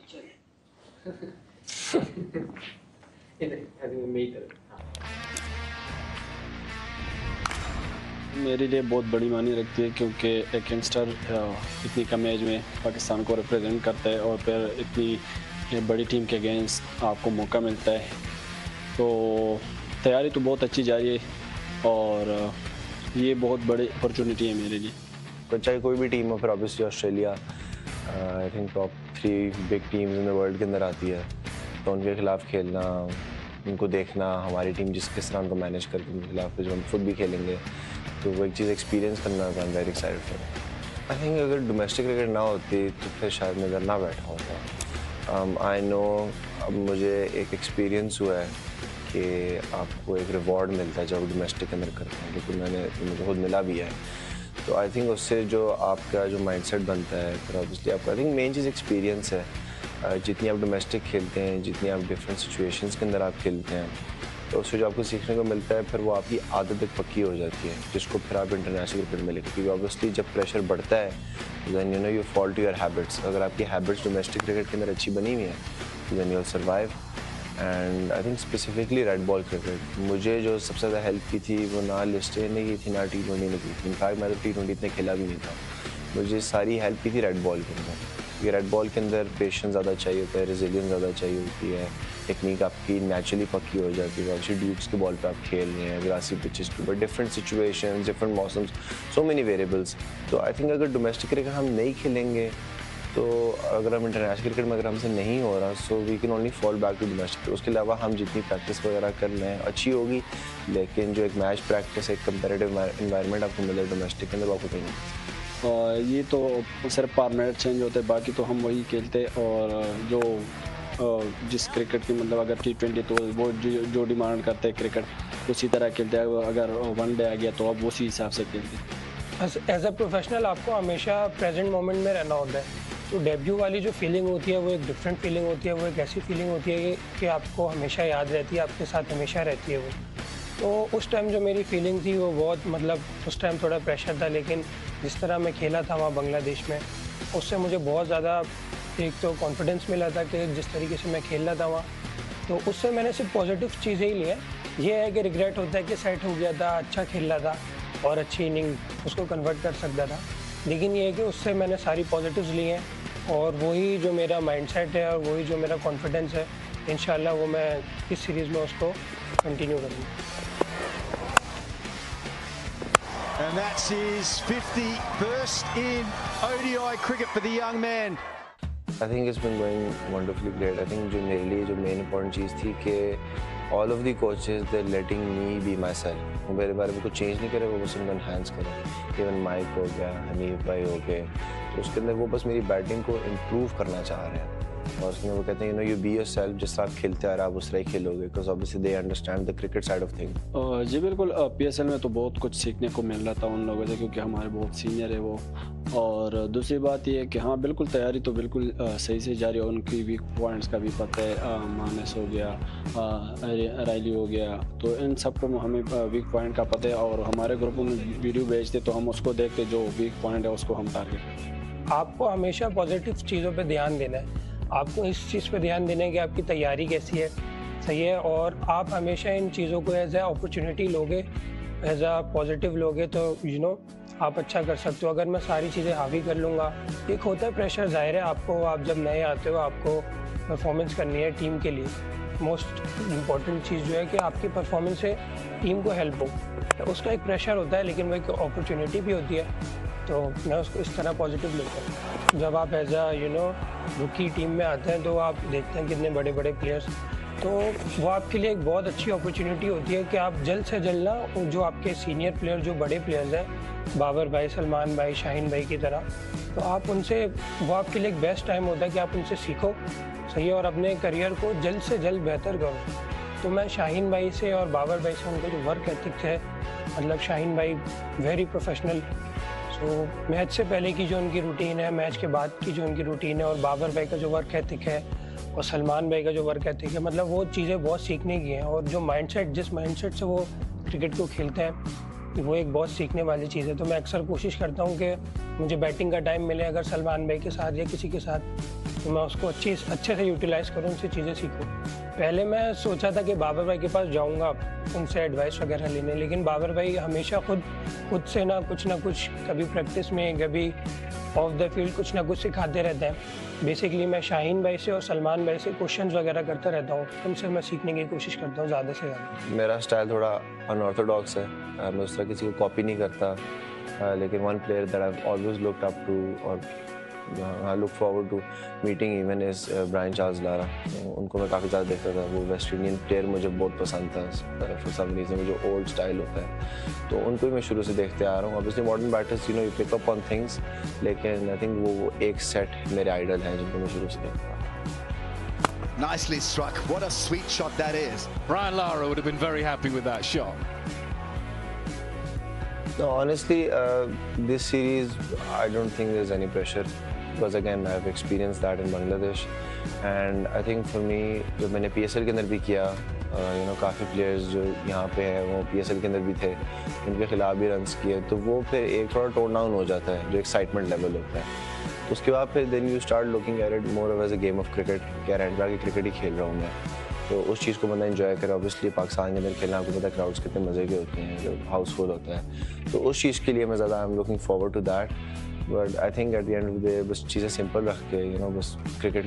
मेरे लिए बहुत बड़ी मानी रखती है, क्योंकि एक यंगस्टर इतनी कम एज में पाकिस्तान को रिप्रेजेंट करता है और फिर इतनी बड़ी टीम के अगेंस्ट आपको मौका मिलता है, तो तैयारी तो बहुत अच्छी जा रही है और ये बहुत बड़ी अपॉर्चुनिटी है मेरे लिए। चाहे कोई भी टीम हो, फिर obviously Australia I think top 3 big teams in the world के अंदर आती है, तो उनके खिलाफ खेलना, उनको देखना, हमारी टीम किस तरह उनको मैनेज करके उनके खिलाफ जो हम खुद भी खेलेंगे, तो वो एक चीज़ एक्सपीरियंस करना I am very excited for. I think अगर डोमेस्टिक क्रिकेट ना होती तो फिर शायद मैं इधर ना बैठा होता। आई नो अब मुझे एक एक्सपीरियंस हुआ है कि आपको एक रिवॉर्ड मिलता है जब डोमेस्टिक के अंदर करते हैं, क्योंकि मुझे खुद मिला भी है। तो आई थिंक उससे जो आपका जो माइंडसेट बनता है, फिर ऑब्वियसली आपका I think main cheese experience है। जितनी आप डोमेस्टिक खेलते हैं, जितनी आप डिफरेंट सिचुएशंस के अंदर आप खेलते हैं, तो उससे जो आपको सीखने को मिलता है, फिर वो आपकी आदत एक पक्की हो जाती है, जिसको फिर आप इंटरनेशनल क्रिकेट में लेकर, क्योंकि ऑब्वियसली जब प्रेशर बढ़ता है then you know you fall to your habits. अगर आपकी हैबिट्स डोमेस्टिक क्रिकेट के अंदर अच्छी बनी हुई है तो then you will survive. And I think specifically red ball cricket मुझे जो सबसे ज़्यादा हेल्प की थी, वो ना लिस्टें ने की थी, ना T20 ने की थी। इनफैक्ट मैं तो T20 इतने खेला भी नहीं था, मुझे सारी हेल्प की थी रेड बॉल के अंदर। ये रेड बॉल के अंदर पेशेंस ज़्यादा चाहिए होता है, रेजिलियंस ज़्यादा चाहिए होती है, टेक्निक आपकी नेचुरली पक्की हो जाती है। ऑब्वियसली ड्यूक्स के बॉल पे आप खेल रहे हैं, ग्रासी पिचेस के ऊपर, डिफरेंट सिचुएशंस, डिफरेंट मौसम, सो मेनी वेरिएबल्स। तो आई थिंक अगर डोमेस्टिक क्रिकेट हम नहीं खेलेंगे, तो अगर हम इंटरनेशनल क्रिकेट में अगर हमसे नहीं हो रहा, so we can only fall back to domestic. उसके अलावा हम जितनी प्रैक्टिस वगैरह कर लें अच्छी होगी, लेकिन जो एक मैच प्रैक्टिस, एक कंपेरेटिव एनवायरनमेंट आपको मिले डोमेस्टिक के अंदर, आपको कहीं नहीं। ये तो सिर्फ फॉर्मेट चेंज होते, बाकी तो हम वही खेलते, और जो जिस क्रिकेट की मतलब अगर T20 तो वो जो डिमांड करते हैं क्रिकेट उसी तरह खेलते हैं, अगर वनडे आ गया तो अब उसी हिसाब से खेलते। एज अ प्रोफेशनल आपको हमेशा प्रेजेंट मोमेंट में रहना होता है, तो डेब्यू वाली जो फीलिंग होती है वो एक डिफरेंट फीलिंग होती है, वो एक ऐसी फीलिंग होती है कि आपको हमेशा याद रहती है, आपके साथ हमेशा रहती है वो। तो उस टाइम जो मेरी फीलिंग थी वो बहुत मतलब उस टाइम थोड़ा प्रेशर था, लेकिन जिस तरह मैं खेला था वहाँ बांग्लादेश में, उससे मुझे बहुत ज़्यादा एक तो कॉन्फिडेंस मिला था कि जिस तरीके से मैं खेल रहा था वहाँ, तो उससे मैंने सिर्फ पॉजिटिव चीज़ें ही ली है। ये है कि रिग्रेट होता है कि सेट हो गया था, अच्छा खेल रहा था, और अच्छी इनिंग उसको कन्वर्ट कर सकता था। लेकिन ये है कि उससे मैंने सारी पॉजिटिव्स लिए हैं और वही जो मेरा माइंडसेट है और वही जो मेरा कॉन्फिडेंस है, इंशाल्लाह वो मैं इस सीरीज़ में उसको कंटिन्यू करूँगा। And that's his 51st in ODI cricket for the young man. I think it's been going wonderfully great. I think जो मेरे लिए जो मेन इम्पोर्टेंट चीज़ थी कि all of the coaches they're letting me be myself. वो मेरे बारे में कुछ चेंज नहीं करे, वो बस उनको एनहांस करें। इवन माइक हो गया, हनीफ भाई हो गए, तो उसके अंदर वो बस मेरी बैटिंग को इम्प्रूव करना चाह रहे हैं। और उसमें वो कहते हैं you be yourself, जिस तरह आप खेलते आ रहे आप उस तरह ही खेलोगे, because obviously they understand the cricket side of things. जी बिल्कुल, PSL में तो बहुत कुछ सीखने को मिल रहा था उन लोगों से, क्योंकि हमारे बहुत सीनियर है वो। और दूसरी बात ये है कि हाँ बिल्कुल तैयारी तो बिल्कुल सही से जारी है, उनकी वीक पॉइंट्स का भी पता है, मानस हो गया, रायली हो गया, तो इन सबको हमें वीक पॉइंट का पता है और हमारे ग्रुप में वीडियो भेजते तो हम उसको देख के जो वीक पॉइंट है उसको हम टारगेट करते। आपको हमेशा पॉजिटिव चीज़ों पे ध्यान देना है, आपको इस चीज़ पे ध्यान देना है कि आपकी तैयारी कैसी है, सही है, और आप हमेशा इन चीज़ों को एज ए अपॉर्चुनिटी लोगे, एज ए पॉजिटिव लोगे तो आप अच्छा कर सकते हो। अगर मैं सारी चीज़ें हावी कर लूँगा, एक होता है प्रेशर, जाहिर है आपको, आप जब नए आते हो आपको परफॉर्मेंस करनी है टीम के लिए। मोस्ट इम्पॉर्टेंट चीज़ जो है कि आपकी परफॉर्मेंस से टीम को हेल्प हो, तो उसका एक प्रेशर होता है, लेकिन वो एक अपॉर्चुनिटी भी होती है, तो मैं उसको इस तरह पॉजिटिव लेता हूँ। जब आप एज अ रुकी टीम में आते हैं तो आप देखते हैं कितने बड़े बड़े प्लेयर्स, तो वो आपके लिए एक बहुत अच्छी अपॉर्चुनिटी होती है कि आप जल्द से जल्द ना जो आपके सीनियर प्लेयर, जो बड़े प्लेयर्स हैं, बाबर भाई, सलमान भाई, शाहीन भाई की तरह, तो आप उनसे, वो आपके लिए एक बेस्ट टाइम होता है कि आप उनसे सीखो, सही है, और अपने करियर को जल्द से जल्द बेहतर करो। तो मैं शाहीन भाई से और बाबर भाई से उनका जो वर्क एथिक है, मतलब शाहीन भाई वेरी प्रोफेशनल, तो मैच से पहले की जो उनकी रूटीन है, मैच के बाद की जो उनकी रूटीन है, और बाबर भाई का जो वर्क एथिक है और सलमान भाई का जो वर्क एथिक है, मतलब वो चीज़ें बहुत सीखने की हैं। और जो माइंडसेट, जिस माइंडसेट से वो क्रिकेट को खेलते हैं, वो एक बहुत सीखने वाली चीज़ है। तो मैं अक्सर कोशिश करता हूँ कि मुझे बैटिंग का टाइम मिले अगर सलमान भाई के साथ या किसी के साथ, तो मैं उसको अच्छे से यूटिलाइज़ करूँ, उनसे चीज़ें सीखूँ। पहले मैं सोचा था कि बाबर भाई के पास जाऊंगा उनसे एडवाइस वगैरह लेने, लेकिन बाबर भाई हमेशा खुद से ना कुछ कभी प्रैक्टिस में, कभी ऑफ द फील्ड कुछ ना कुछ सिखाते रहते हैं। बेसिकली मैं शाहीन भाई से और सलमान भाई से क्वेश्चंस वगैरह करता रहता हूँ, उनसे मैं सीखने की कोशिश करता हूँ ज़्यादा से ज़्यादा। मेरा स्टाइल थोड़ा अनऑर्थोडॉक्स है, मैं उस तरह किसी को कॉपी नहीं करता, लेकिन one player that I always looked up to और I look forward to meeting even is Brian Charles Lara. उनको मैं काफ़ी ज़्यादा देखता था, वो वेस्ट इंडियन प्लेयर मुझे बहुत पसंद था फॉर सम रीज़न, वो जो ओल्ड स्टाइल होता है, तो उनको भी मैं शुरू से देखते आ रहा हूँ। Obviously modern batters you pick up on things, लेकिन आई थिंक वो एक सेट मेरे आइडल हैं जिनको मैं शुरू से देखता हूँ। Nicely struck. What a sweet shot that is. Brian Lara would have been very happy with that shot. No, honestly, this series, I don't think there's any pressure because again, I've experienced that in Bangladesh, and I think for me, जो मैंने PSL के अंदर भी किया, काफ़ी players जो यहाँ पे हैं वो PSL के अंदर भी थे, उनके खिलाफ भी रन्स किए, तो वो फिर एक थोड़ा टोन डाउन हो जाता है, जो एक्साइटमेंट लेवल होता है। तो उसके बाद फिर then you start looking at it more as a game of cricket, क्या रैंडा की क्रिकेट ही खेल रहा हूँ मैं, तो उस चीज़ को बंदा एंजॉय करे। ऑब्वियसली पाकिस्तान के अंदर खेलना आपको पता है क्राउड्स कितने मज़े के होते हैं, जो हाउसफुल होता है, तो उस चीज़ के लिए मैं ज़्यादा I am looking forward to that. But I think at the end of the day बस चीज़ें सिंपल रख के बस क्रिकेट